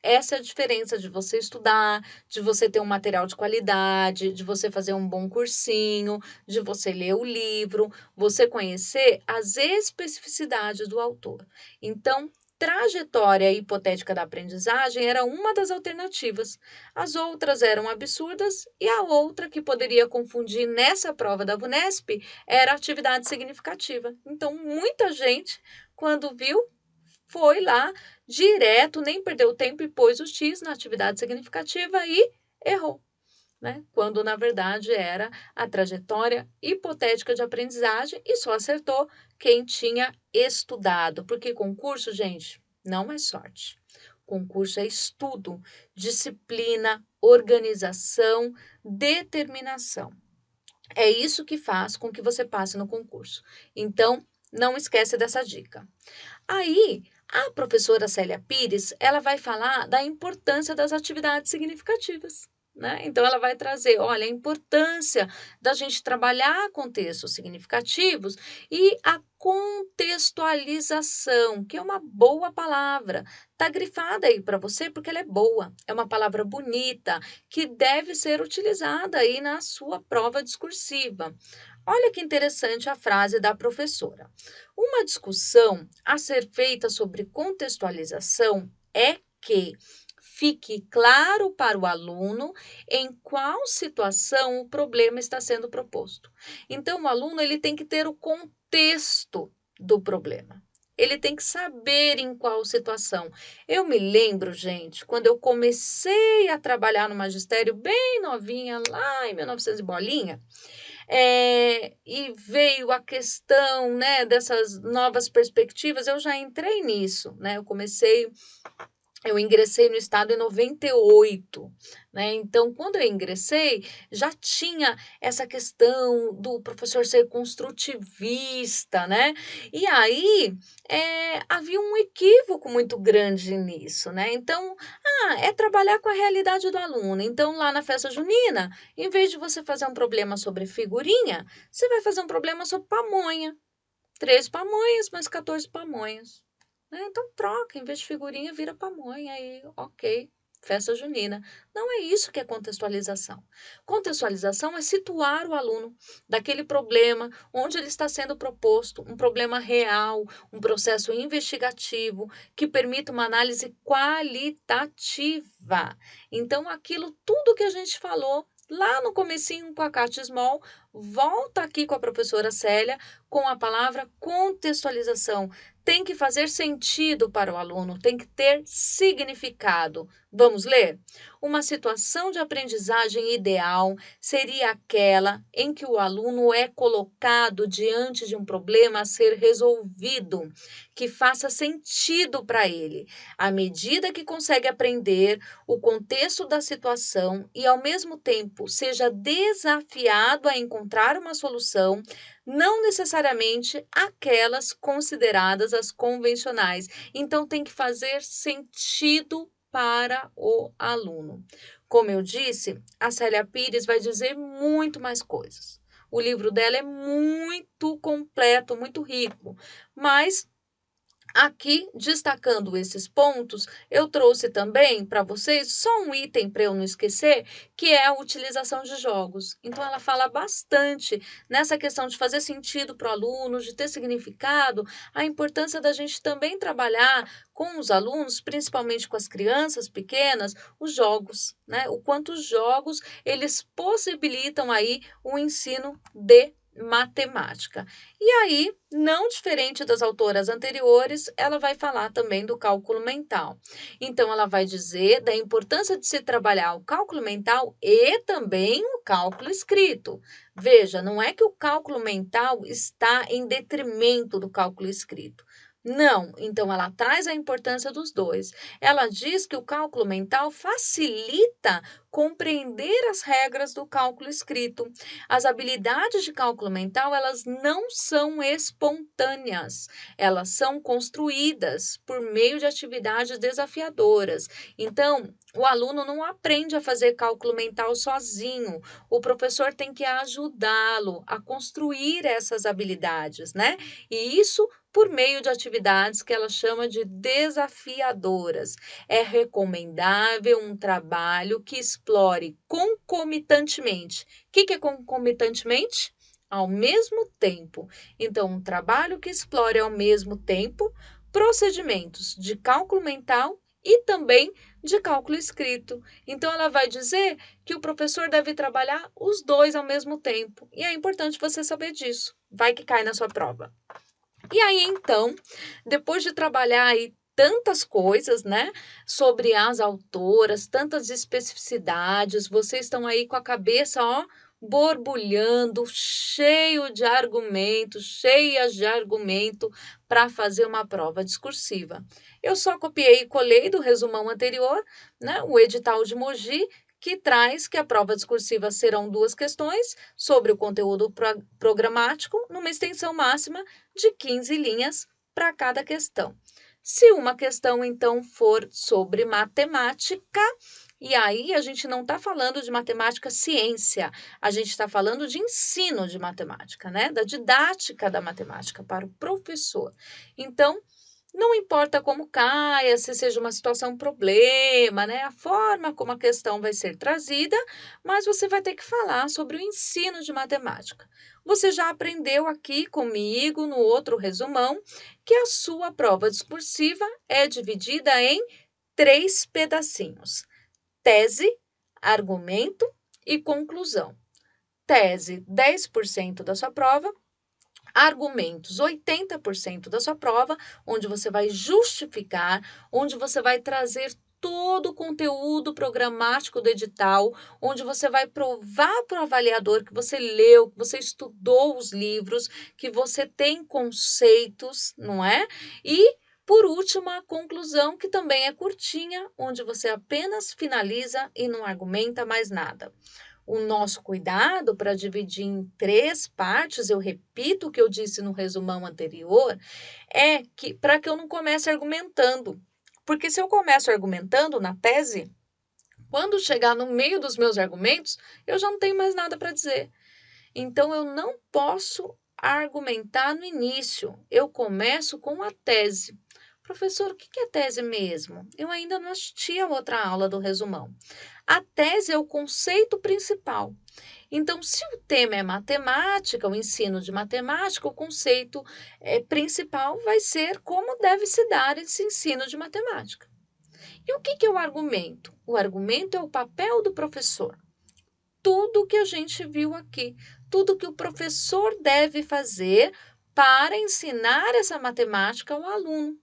Essa é a diferença de você estudar, de você ter um material de qualidade, de você fazer um bom cursinho, de você ler o livro, você conhecer as especificidades do autor. Então, trajetória hipotética da aprendizagem era uma das alternativas. As outras eram absurdas e a outra que poderia confundir nessa prova da VUNESP era atividade significativa. Então, muita gente, quando viu, foi lá direto, nem perdeu tempo e pôs o X na atividade significativa e errou, né? Quando na verdade era a trajetória hipotética de aprendizagem e só acertou quem tinha estudado, porque concurso, gente, não é sorte. Concurso é estudo, disciplina, organização, determinação. É isso que faz com que você passe no concurso. Então, não esquece dessa dica. Aí, a professora Célia Pires, ela vai falar da importância das atividades significativas, né? Então, ela vai trazer, olha, a importância da gente trabalhar contextos significativos e a contextualização, que é uma boa palavra. Tá grifada aí para você porque ela é boa. É uma palavra bonita que deve ser utilizada aí na sua prova discursiva. Olha que interessante a frase da professora. Uma discussão a ser feita sobre contextualização é que fique claro para o aluno em qual situação o problema está sendo proposto. Então, o aluno ele tem que ter o contexto do problema. Ele tem que saber em qual situação. Eu me lembro, gente, quando eu comecei a trabalhar no magistério bem novinha, lá em 1900 e bolinha, e veio a questão, né, dessas novas perspectivas, eu já entrei nisso, né? Eu ingressei no estado em 98, né? Então, quando eu ingressei, já tinha essa questão do professor ser construtivista, né? E aí, havia um equívoco muito grande nisso, né? Então, é trabalhar com a realidade do aluno. Então, lá na festa junina, em vez de você fazer um problema sobre figurinha, você vai fazer um problema sobre pamonha. 13 pamonhas mais 14 pamonhas. Então troca, em vez de figurinha, vira pamonha aí, ok, festa junina. Não é isso que é contextualização. Contextualização é situar o aluno daquele problema, onde ele está sendo proposto, um problema real, um processo investigativo que permita uma análise qualitativa. Então, aquilo tudo que a gente falou lá no comecinho com a Kátia Small, volta aqui com a professora Célia com a palavra contextualização. Tem que fazer sentido para o aluno, tem que ter significado. Vamos ler? Uma situação de aprendizagem ideal seria aquela em que o aluno é colocado diante de um problema a ser resolvido, que faça sentido para ele, à medida que consegue aprender o contexto da situação e, ao mesmo tempo, seja desafiado a encontrar uma solução, não necessariamente aquelas consideradas as convencionais. Então, tem que fazer sentido para o aluno. Como eu disse, a Célia Pires vai dizer muito mais coisas. O livro dela é muito completo, muito rico, mas aqui, destacando esses pontos, eu trouxe também para vocês só um item para eu não esquecer, que é a utilização de jogos. Então, ela fala bastante nessa questão de fazer sentido para o aluno, de ter significado, a importância da gente também trabalhar com os alunos, principalmente com as crianças pequenas, os jogos, né? O quanto os jogos, eles possibilitam aí o ensino de matemática. E aí, não diferente das autoras anteriores, ela vai falar também do cálculo mental. Então, ela vai dizer da importância de se trabalhar o cálculo mental e também o cálculo escrito. Veja, não é que o cálculo mental está em detrimento do cálculo escrito. Não, então ela traz a importância dos dois. Ela diz que o cálculo mental facilita compreender as regras do cálculo escrito. As habilidades de cálculo mental, elas não são espontâneas, elas são construídas por meio de atividades desafiadoras. Então, o aluno não aprende a fazer cálculo mental sozinho. O professor tem que ajudá-lo a construir essas habilidades, né? E isso por meio de atividades que ela chama de desafiadoras. É recomendável um trabalho que explore concomitantemente. O que é concomitantemente? Ao mesmo tempo. Então, um trabalho que explore ao mesmo tempo procedimentos de cálculo mental e também de cálculo escrito. Então, ela vai dizer que o professor deve trabalhar os dois ao mesmo tempo. E é importante você saber disso. Vai que cai na sua prova. E aí, então, depois de trabalhar aí tantas coisas, né, sobre as autoras, tantas especificidades, vocês estão aí com a cabeça, ó, borbulhando, cheias de argumento para fazer uma prova discursiva. Eu só copiei e colei do resumão anterior, né, o edital de Mogi, que traz que a prova discursiva serão 2 questões sobre o conteúdo programático, numa extensão máxima de 15 linhas para cada questão. Se uma questão, então, for sobre matemática, e aí a gente não está falando de matemática ciência, a gente está falando de ensino de matemática, né? Da didática da matemática para o professor. Então, não importa como caia, se seja uma situação problema, né? A forma como a questão vai ser trazida, mas você vai ter que falar sobre o ensino de matemática. Você já aprendeu aqui comigo no outro resumão que a sua prova discursiva é dividida em 3 pedacinhos: tese, argumento e conclusão. Tese, 10% da sua prova. Argumentos, 80% da sua prova, onde você vai justificar, onde você vai trazer todo o conteúdo programático do edital, onde você vai provar para o avaliador que você leu, que você estudou os livros, que você tem conceitos, não é? E, por último, a conclusão, que também é curtinha, onde você apenas finaliza e não argumenta mais nada. O nosso cuidado para dividir em 3 partes, eu repito o que eu disse no resumão anterior, é que para que eu não comece argumentando. Porque se eu começo argumentando na tese, quando chegar no meio dos meus argumentos, eu já não tenho mais nada para dizer. Então, eu não posso argumentar no início. Eu começo com a tese. Professor, o que é tese mesmo? Eu ainda não assisti a outra aula do resumão. A tese é o conceito principal. Então, se o tema é matemática, o ensino de matemática, o conceito principal vai ser como deve se dar esse ensino de matemática. E o que é o argumento? O argumento é o papel do professor. Tudo que a gente viu aqui, tudo que o professor deve fazer para ensinar essa matemática ao aluno.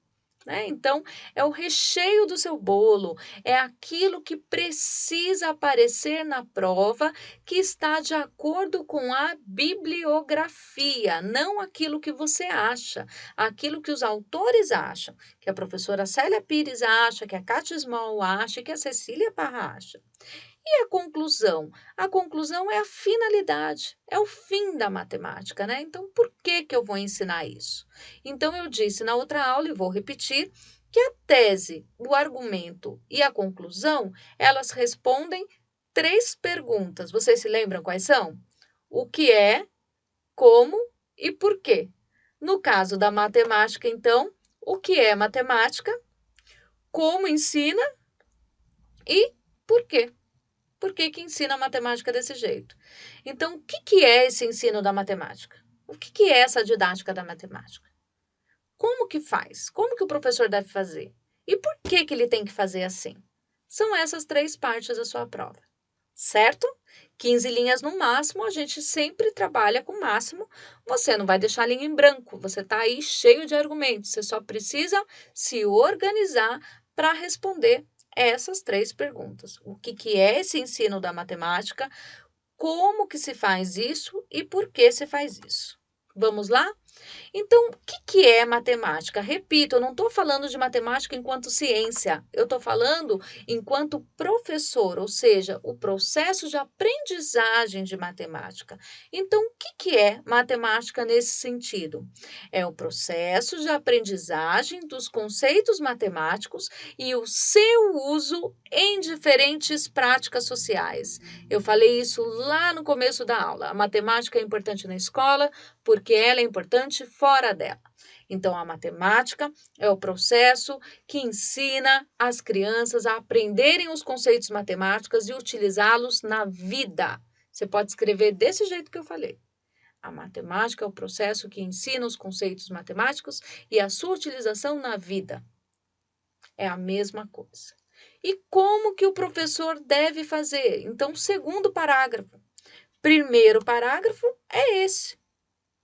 Então, é o recheio do seu bolo, é aquilo que precisa aparecer na prova, que está de acordo com a bibliografia, não aquilo que você acha, aquilo que os autores acham, que a professora Célia Pires acha, que a Cátia Small acha, que a Cecília Parra acha. E a conclusão? A conclusão é a finalidade, é o fim da matemática, Então, por que eu vou ensinar isso? Então, eu disse na outra aula, e vou repetir, que a tese, o argumento e a conclusão, elas respondem 3 perguntas. Vocês se lembram quais são? O que é, como e por quê? No caso da matemática, então, o que é matemática, como ensina e por quê? Por que ensina a matemática desse jeito? Então, o que é esse ensino da matemática? O que é essa didática da matemática? Como que faz? Como que o professor deve fazer? E por que ele tem que fazer assim? São essas 3 partes da sua prova, certo? 15 linhas no máximo, a gente sempre trabalha com máximo. Você não vai deixar a linha em branco, você está aí cheio de argumentos. Você só precisa se organizar para responder essas 3 perguntas. O que é esse ensino da matemática? Como que se faz isso e por que se faz isso? Vamos lá? Então, o que é matemática? Repito, eu não estou falando de matemática enquanto ciência, eu estou falando enquanto professor, ou seja, o processo de aprendizagem de matemática. Então, o que é matemática nesse sentido? É o processo de aprendizagem dos conceitos matemáticos e o seu uso em diferentes práticas sociais. Eu falei isso lá no começo da aula. A matemática é importante na escola, porque ela é importante fora dela. Então, a matemática é o processo que ensina as crianças a aprenderem os conceitos matemáticos e utilizá-los na vida. Você pode escrever desse jeito que eu falei. A matemática é o processo que ensina os conceitos matemáticos e a sua utilização na vida. É a mesma coisa. E como que o professor deve fazer? Então, segundo parágrafo. Primeiro parágrafo é esse.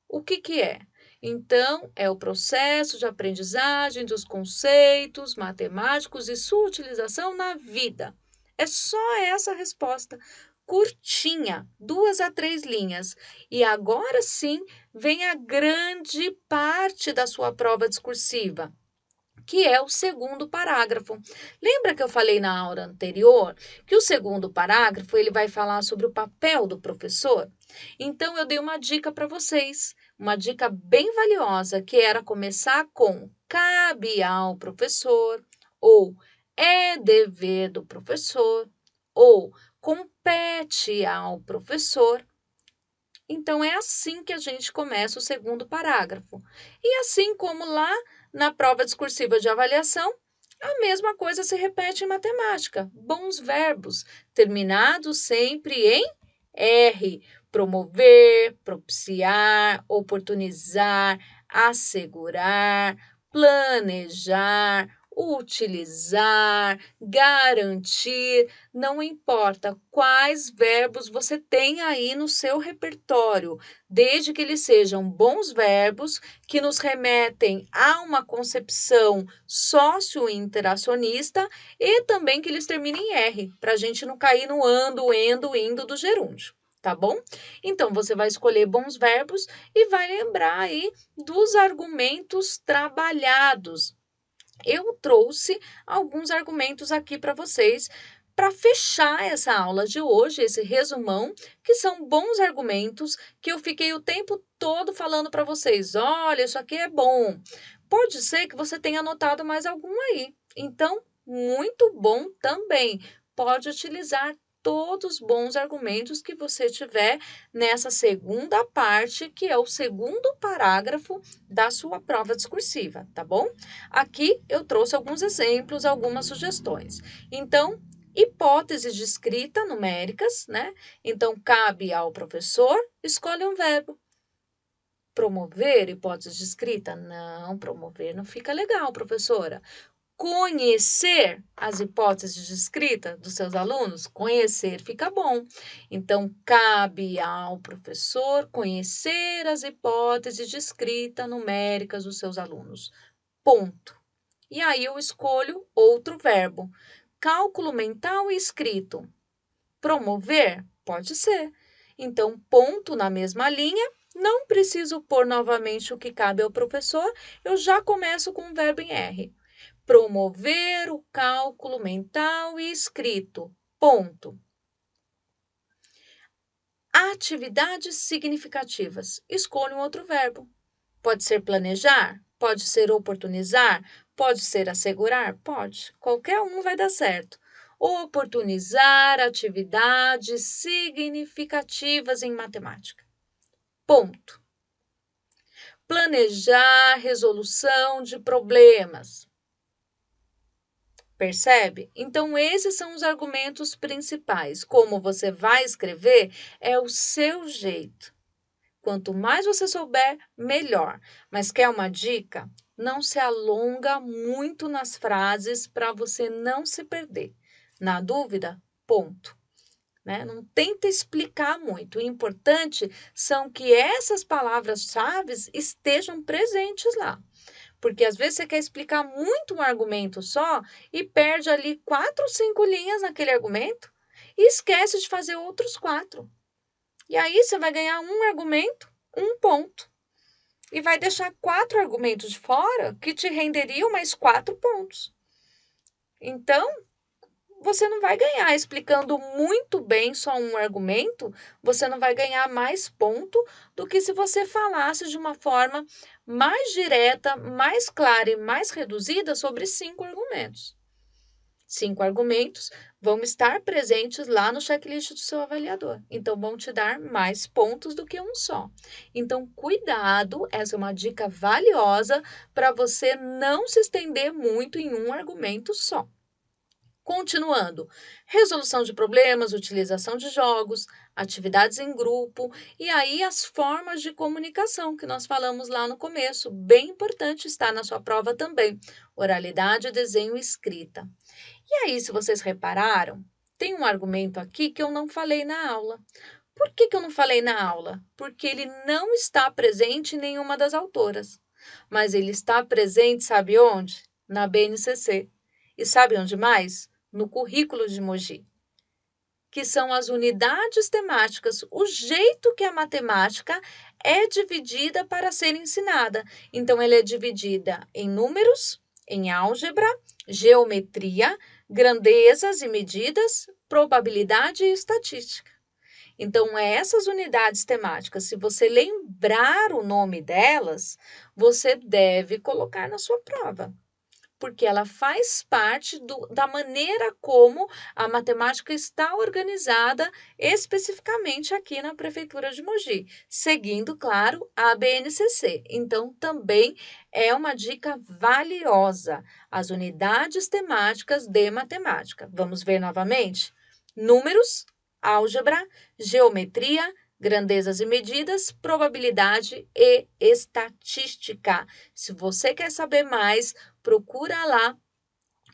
O que é? Então, é o processo de aprendizagem dos conceitos matemáticos e sua utilização na vida. É só essa a resposta, curtinha, 2 a 3 linhas. E agora sim vem a grande parte da sua prova discursiva, que é o segundo parágrafo. Lembra que eu falei na aula anterior que o segundo parágrafo ele vai falar sobre o papel do professor? Então, eu dei uma dica para vocês, uma dica bem valiosa, que era começar com cabe ao professor, ou é dever do professor, ou compete ao professor. Então, é assim que a gente começa o segundo parágrafo. E assim como lá na prova discursiva de avaliação, a mesma coisa se repete em matemática. Bons verbos, terminados sempre em R. Promover, propiciar, oportunizar, assegurar, planejar, utilizar, garantir, não importa quais verbos você tem aí no seu repertório, desde que eles sejam bons verbos que nos remetem a uma concepção socio-interacionista e também que eles terminem em R, para a gente não cair no ando, endo, indo do gerúndio. Tá bom? Então, você vai escolher bons verbos e vai lembrar aí dos argumentos trabalhados. Eu trouxe alguns argumentos aqui para vocês para fechar essa aula de hoje, esse resumão, que são bons argumentos que eu fiquei o tempo todo falando para vocês. Olha, isso aqui é bom. Pode ser que você tenha anotado mais algum aí. Então, muito bom também. Pode utilizar todos os bons argumentos que você tiver nessa segunda parte, que é o segundo parágrafo da sua prova discursiva, tá bom? Aqui eu trouxe alguns exemplos, algumas sugestões. Então, hipóteses de escrita numéricas, né? Então, cabe ao professor, escolhe um verbo. Promover hipóteses de escrita? Não, promover não fica legal, professora. Conhecer as hipóteses de escrita dos seus alunos? Conhecer fica bom. Então, cabe ao professor conhecer as hipóteses de escrita numéricas dos seus alunos. Ponto. E aí eu escolho outro verbo. Cálculo mental e escrito. Promover? Pode ser. Então, ponto na mesma linha. Não preciso pôr novamente o que cabe ao professor. Eu já começo com o verbo em R. Promover o cálculo mental e escrito. Ponto. Atividades significativas. Escolha um outro verbo. Pode ser planejar, pode ser oportunizar, pode ser assegurar, pode. Qualquer um vai dar certo. Oportunizar atividades significativas em matemática. Ponto. Planejar resolução de problemas. Percebe? Então, esses são os argumentos principais. Como você vai escrever, é o seu jeito. Quanto mais você souber, melhor. Mas quer uma dica? Não se alonga muito nas frases para você não se perder. Na dúvida, ponto. Né? Não tenta explicar muito. O importante são que essas palavras-chave estejam presentes lá. Porque às vezes você quer explicar muito um argumento só e perde ali 4 ou 5 linhas naquele argumento e esquece de fazer outros 4. E aí você vai ganhar um argumento, 1 ponto. E vai deixar 4 argumentos de fora que te renderiam mais 4 pontos. Então, você não vai ganhar explicando muito bem só um argumento, você não vai ganhar mais ponto do que se você falasse de uma forma mais direta, mais clara e mais reduzida sobre 5 argumentos. 5 argumentos vão estar presentes lá no checklist do seu avaliador. Então, vão te dar mais pontos do que um só. Então, cuidado, essa é uma dica valiosa para você não se estender muito em um argumento só. Continuando, resolução de problemas, utilização de jogos, atividades em grupo e aí as formas de comunicação que nós falamos lá no começo, bem importante está na sua prova também, oralidade, desenho e escrita. E aí, se vocês repararam, tem um argumento aqui que eu não falei na aula. Por que eu não falei na aula? Porque ele não está presente em nenhuma das autoras, mas ele está presente, sabe onde? Na BNCC. E sabe onde mais? No currículo de Mogi, que são as unidades temáticas, o jeito que a matemática é dividida para ser ensinada. Então, ela é dividida em números, em álgebra, geometria, grandezas e medidas, probabilidade e estatística. Então, essas unidades temáticas, se você lembrar o nome delas, você deve colocar na sua prova, porque ela faz parte da maneira como a matemática está organizada especificamente aqui na Prefeitura de Mogi, seguindo, claro, a BNCC. Então, também é uma dica valiosa, as unidades temáticas de matemática. Vamos ver novamente? Números, álgebra, geometria, grandezas e medidas, probabilidade e estatística. Se você quer saber mais, procura lá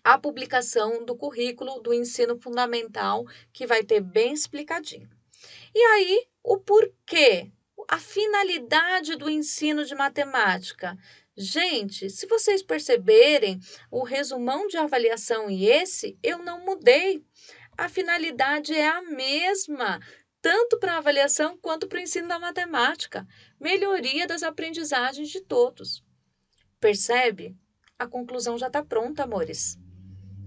a publicação do currículo do ensino fundamental, que vai ter bem explicadinho. E aí, o porquê, a finalidade do ensino de matemática. Gente, se vocês perceberem, o resumão de avaliação e esse, eu não mudei. A finalidade é a mesma, tanto para a avaliação quanto para o ensino da matemática. Melhoria das aprendizagens de todos. Percebe? A conclusão já está pronta, amores.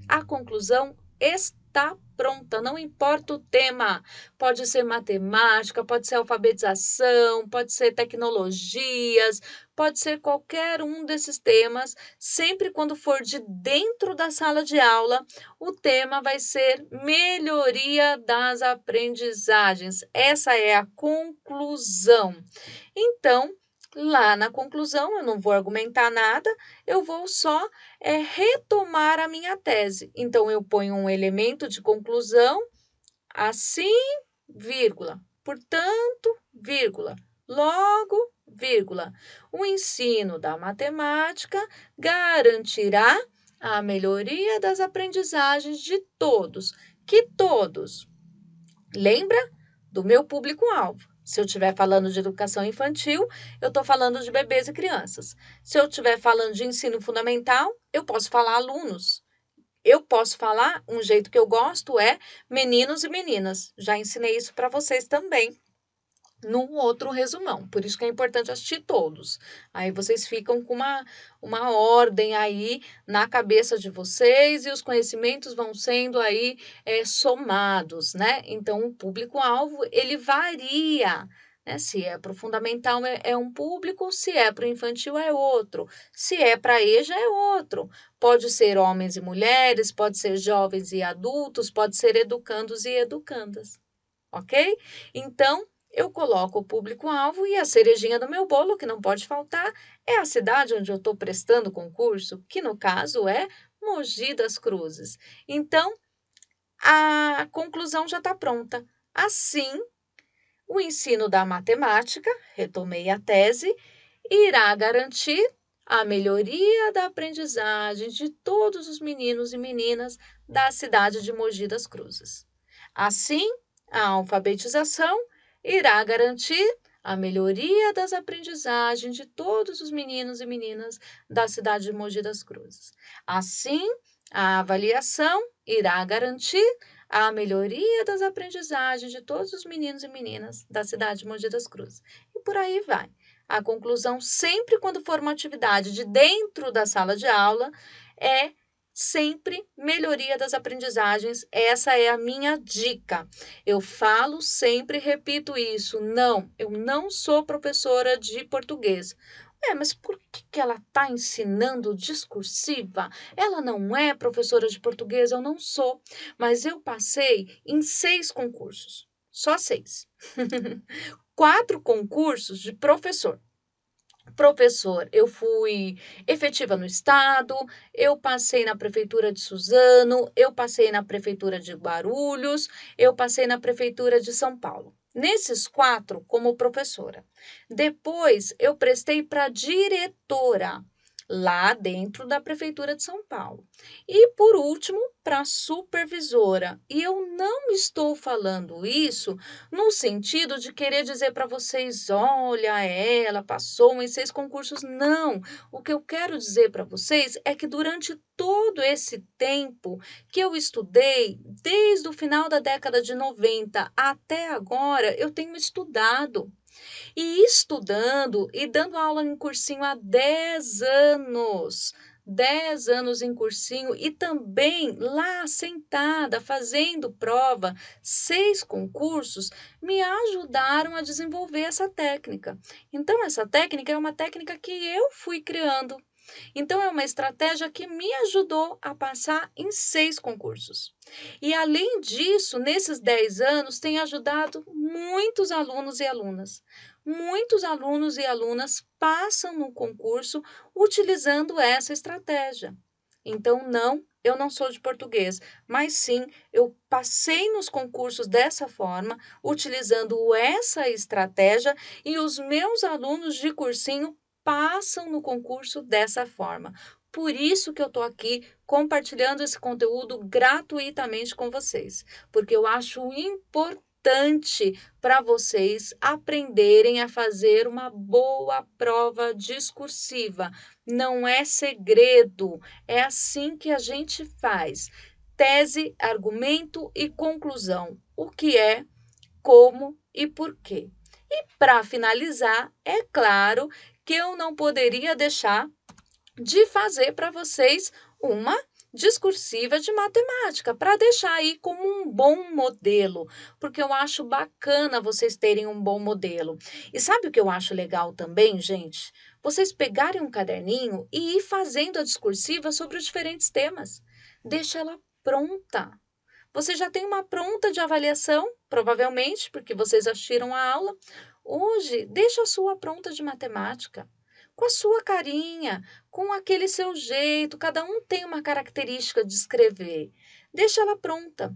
A conclusão está pronta, não importa o tema. Pode ser matemática, pode ser alfabetização, pode ser tecnologias, pode ser qualquer um desses temas. Sempre quando for de dentro da sala de aula, o tema vai ser melhoria das aprendizagens. Essa é a conclusão. Então, lá na conclusão, eu não vou argumentar nada, eu vou só retomar a minha tese. Então, eu ponho um elemento de conclusão, assim, vírgula, portanto, vírgula, logo, vírgula. O ensino da matemática garantirá a melhoria das aprendizagens de todos. Que todos? Lembra do meu público-alvo. Se eu estiver falando de educação infantil, eu estou falando de bebês e crianças. Se eu estiver falando de ensino fundamental, eu posso falar alunos. Eu posso falar, um jeito que eu gosto é meninos e meninas. Já ensinei isso para vocês também num outro resumão. Por isso que é importante assistir todos. Aí vocês ficam com uma ordem aí na cabeça de vocês e os conhecimentos vão sendo aí somados, né? Então, o público-alvo, ele varia, né? Se é para o fundamental é um público, se é para o infantil é outro, se é para EJA é outro. Pode ser homens e mulheres, pode ser jovens e adultos, pode ser educandos e educandas, ok? Então, eu coloco o público-alvo e a cerejinha do meu bolo, que não pode faltar, é a cidade onde eu estou prestando concurso, que no caso é Mogi das Cruzes. Então, a conclusão já está pronta. Assim, o ensino da matemática, retomei a tese, irá garantir a melhoria da aprendizagem de todos os meninos e meninas da cidade de Mogi das Cruzes. Assim, a alfabetização irá garantir a melhoria das aprendizagens de todos os meninos e meninas da cidade de Mogi das Cruzes. Assim, a avaliação irá garantir a melhoria das aprendizagens de todos os meninos e meninas da cidade de Mogi das Cruzes. E por aí vai. A conclusão, sempre quando for uma atividade de dentro da sala de aula, é sempre melhoria das aprendizagens. Essa é a minha dica. Eu falo sempre, repito isso. Não, eu não sou professora de português. Mas por que ela está ensinando discursiva? Ela não é professora de português, eu não sou. Mas eu passei em 6 concursos. Só 6. 4 concursos de professor. Professor, eu fui efetiva no estado, eu passei na prefeitura de Suzano, eu passei na prefeitura de Guarulhos, eu passei na prefeitura de São Paulo. Nesses 4, como professora. Depois, eu prestei para diretora, lá dentro da prefeitura de São Paulo. E, por último, para supervisora. E eu não estou falando isso no sentido de querer dizer para vocês, olha, ela passou em 6 concursos. Não, o que eu quero dizer para vocês é que durante todo esse tempo que eu estudei, desde o final da década de 90 até agora, eu tenho estudado. E estudando e dando aula em cursinho há 10 anos. 10 anos em cursinho e também lá sentada, fazendo prova, 6 concursos, me ajudaram a desenvolver essa técnica. Então, essa técnica é uma técnica que eu fui criando. Então, é uma estratégia que me ajudou a passar em 6 concursos. E, além disso, nesses 10 anos, tem ajudado muitos alunos e alunas. Muitos alunos e alunas passam no concurso utilizando essa estratégia. Então, não, eu não sou de português, mas sim, eu passei nos concursos dessa forma, utilizando essa estratégia, e os meus alunos de cursinho passam no concurso dessa forma. por isso que eu estou aqui compartilhando esse conteúdo gratuitamente com vocês, porque eu acho importante para vocês aprenderem a fazer uma boa prova discursiva. Não é segredo, é assim que a gente faz. Tese, argumento e conclusão. O que é, como e por quê. E para finalizar, é claro que eu não poderia deixar de fazer para vocês uma discursiva de matemática, para deixar aí como um bom modelo, porque eu acho bacana vocês terem um bom modelo. E sabe o que eu acho legal também, gente? Vocês pegarem um caderninho e ir fazendo a discursiva sobre os diferentes temas. Deixa ela pronta. Você já tem uma pronta de avaliação, provavelmente, porque vocês assistiram a aula. Hoje, deixa a sua pronta de matemática, com a sua carinha, com aquele seu jeito, cada um tem uma característica de escrever. Deixa ela pronta.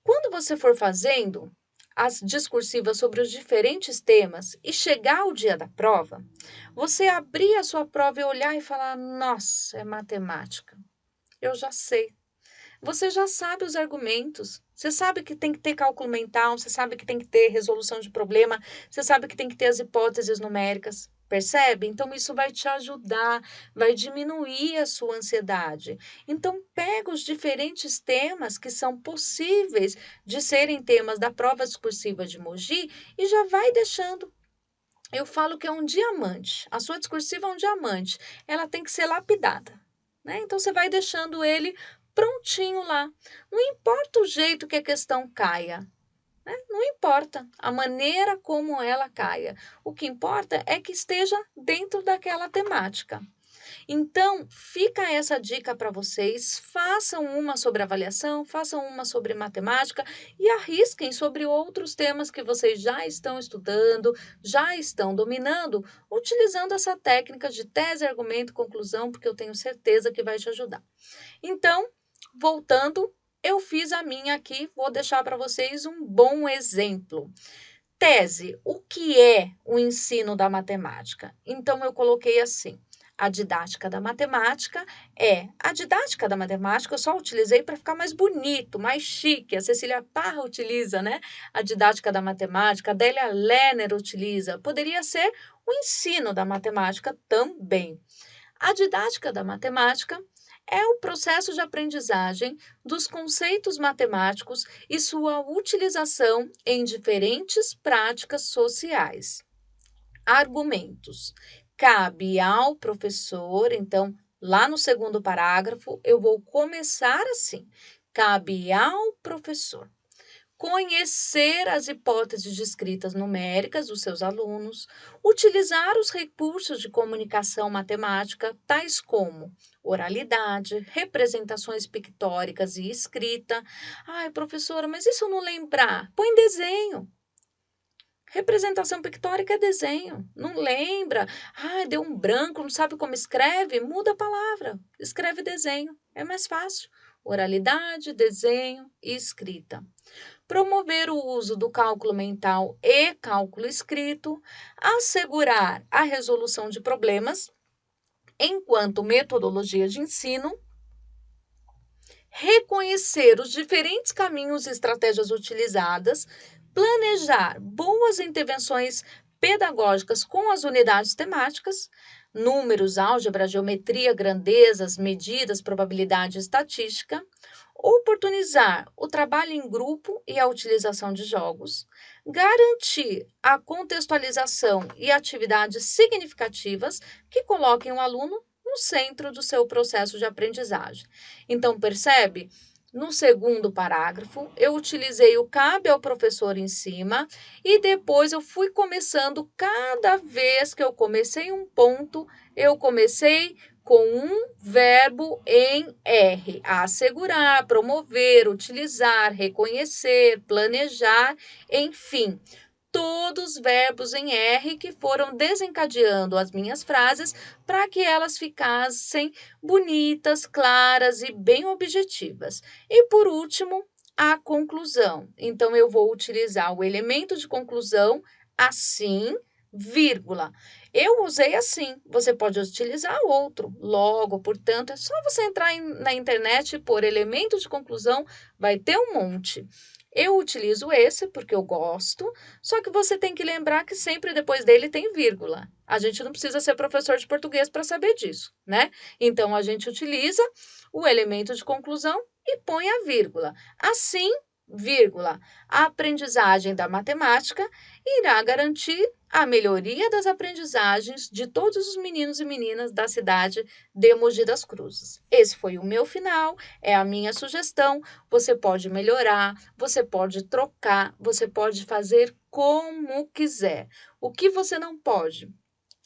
Quando você for fazendo as discursivas sobre os diferentes temas e chegar o dia da prova, você abrir a sua prova e olhar e falar: nossa, é matemática. Eu já sei. Você já sabe os argumentos. Você sabe que tem que ter cálculo mental, você sabe que tem que ter resolução de problema, você sabe que tem que ter as hipóteses numéricas. Percebe? Então, isso vai te ajudar, vai diminuir a sua ansiedade. Então, pega os diferentes temas que são possíveis de serem temas da prova discursiva de Mogi e já vai deixando. Eu falo que é um diamante. A sua discursiva é um diamante. Ela tem que ser lapidada, né? Então, você vai deixando ele prontinho lá. Não importa o jeito que a questão caia, né? Não importa a maneira como ela caia. O que importa é que esteja dentro daquela temática. Então, fica essa dica para vocês. Façam uma sobre avaliação, façam uma sobre matemática e arrisquem sobre outros temas que vocês já estão estudando, já estão dominando, utilizando essa técnica de tese, argumento, conclusão, porque eu tenho certeza que vai te ajudar. Então, voltando, eu fiz a minha aqui, vou deixar para vocês um bom exemplo. Tese, o que é o ensino da matemática? Então, eu coloquei assim: a didática da matemática a didática da matemática, eu só utilizei para ficar mais bonito, mais chique. A Cecília Parra utiliza, né? A didática da matemática, a Délia Lerner utiliza. Poderia ser o ensino da matemática também. A didática da matemática é o processo de aprendizagem dos conceitos matemáticos e sua utilização em diferentes práticas sociais. Argumentos. Cabe ao professor, então, lá no segundo parágrafo, eu vou começar assim: cabe ao professor conhecer as hipóteses descritas numéricas dos seus alunos, utilizar os recursos de comunicação matemática, tais como oralidade, representações pictóricas e escrita. Ai, professora, mas e se eu não lembrar? Põe desenho. Representação pictórica é desenho. Não lembra? Ah, deu um branco, não sabe como escreve? Muda a palavra. Escreve desenho. É mais fácil. Oralidade, desenho e escrita. Promover o uso do cálculo mental e cálculo escrito, assegurar a resolução de problemas enquanto metodologia de ensino, reconhecer os diferentes caminhos e estratégias utilizadas, planejar boas intervenções pedagógicas com as unidades temáticas, números, álgebra, geometria, grandezas, medidas, probabilidade e estatística, oportunizar o trabalho em grupo e a utilização de jogos, garantir a contextualização e atividades significativas que coloquem o aluno no centro do seu processo de aprendizagem. Então, percebe? No segundo parágrafo, eu utilizei o cabe ao professor em cima e depois eu fui começando, cada vez que eu comecei um ponto, eu comecei com um verbo em R: assegurar, promover, utilizar, reconhecer, planejar, enfim, todos verbos em R que foram desencadeando as minhas frases para que elas ficassem bonitas, claras e bem objetivas. E por último, a conclusão. Então, eu vou utilizar o elemento de conclusão assim, vírgula. Eu usei assim, você pode utilizar outro. Logo, portanto, é só você entrar na internet e pôr elemento de conclusão, vai ter um monte. Eu utilizo esse porque eu gosto, só que você tem que lembrar que sempre depois dele tem vírgula. A gente não precisa ser professor de português para saber disso, né? Então a gente utiliza o elemento de conclusão e põe a vírgula. Assim, vírgula, a aprendizagem da matemática irá garantir a melhoria das aprendizagens de todos os meninos e meninas da cidade de Mogi das Cruzes. Esse foi o meu final, é a minha sugestão. Você pode melhorar, você pode trocar, você pode fazer como quiser. O que você não pode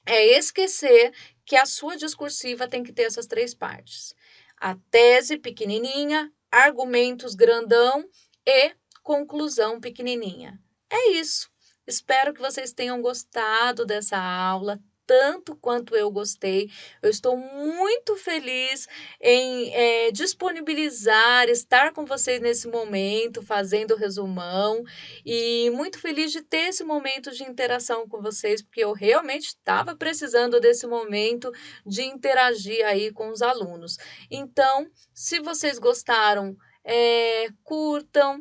é esquecer que a sua discursiva tem que ter essas três partes: a tese pequenininha, argumentos grandão e conclusão pequenininha. É isso. Espero que vocês tenham gostado dessa aula, tanto quanto eu gostei. Eu estou muito feliz em disponibilizar, estar com vocês nesse momento, fazendo o resumão, e muito feliz de ter esse momento de interação com vocês, porque eu realmente estava precisando desse momento de interagir aí com os alunos. Então, se vocês gostaram, curtam,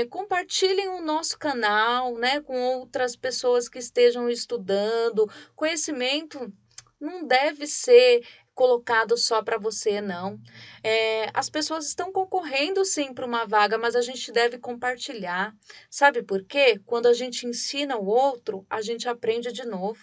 compartilhem o nosso canal, né, com outras pessoas que estejam estudando. Conhecimento não deve ser colocado só para você, não. As pessoas estão concorrendo sim para uma vaga, mas a gente deve compartilhar. Sabe por quê? Quando a gente ensina o outro, a gente aprende de novo.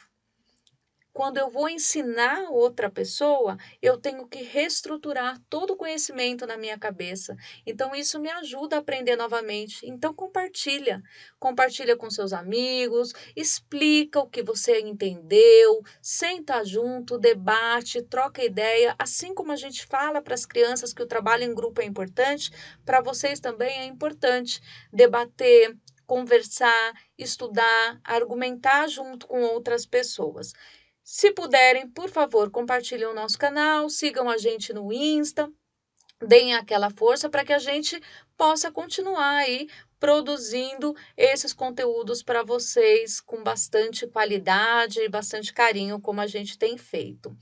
Quando eu vou ensinar outra pessoa, eu tenho que reestruturar todo o conhecimento na minha cabeça. Então, isso me ajuda a aprender novamente. Então, compartilha. Compartilha com seus amigos, explica o que você entendeu, senta junto, debate, troca ideia. Assim como a gente fala para as crianças que o trabalho em grupo é importante, para vocês também é importante debater, conversar, estudar, argumentar junto com outras pessoas. Se puderem, por favor, compartilhem o nosso canal, sigam a gente no Insta, deem aquela força para que a gente possa continuar aí produzindo esses conteúdos para vocês com bastante qualidade e bastante carinho, como a gente tem feito.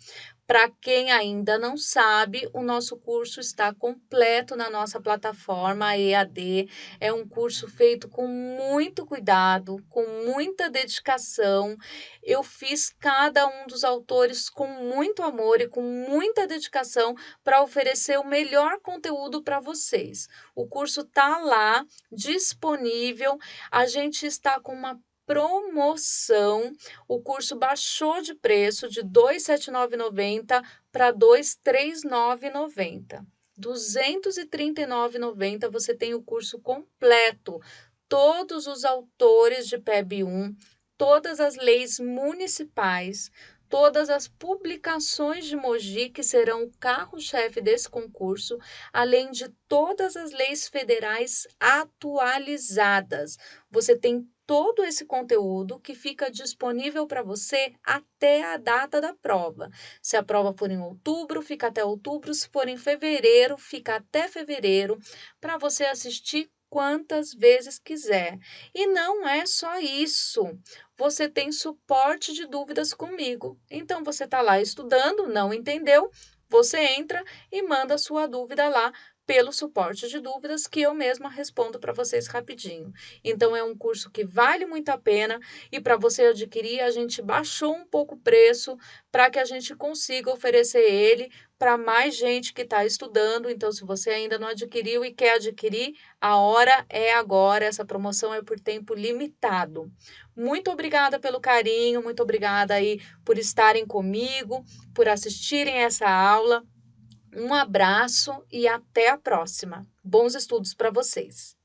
Para quem ainda não sabe, o nosso curso está completo na nossa plataforma EAD. É um curso feito com muito cuidado, com muita dedicação. Eu fiz cada um dos autores com muito amor e com muita dedicação para oferecer o melhor conteúdo para vocês. O curso está lá, disponível. A gente está com uma promoção. O curso baixou de preço de R$ 279,90 para R$ 239,90. R$ 239,90 você tem o curso completo. Todos os autores de PEB 1, todas as leis municipais, todas as publicações de Mogi, que serão o carro-chefe desse concurso, além de todas as leis federais atualizadas. Você tem todo esse conteúdo que fica disponível para você até a data da prova. Se a prova for em outubro, fica até outubro. Se for em fevereiro, fica até fevereiro, para você assistir quantas vezes quiser. E não é só isso. Você tem suporte de dúvidas comigo. Então, você está lá estudando, não entendeu? Você entra e manda sua dúvida lá pelo suporte de dúvidas, que eu mesma respondo para vocês rapidinho. Então, é um curso que vale muito a pena, e para você adquirir, a gente baixou um pouco o preço para que a gente consiga oferecer ele para mais gente que está estudando. Então, se você ainda não adquiriu e quer adquirir, a hora é agora. Essa promoção é por tempo limitado. Muito obrigada pelo carinho, muito obrigada aí por estarem comigo, por assistirem essa aula. Um abraço e até a próxima. Bons estudos para vocês!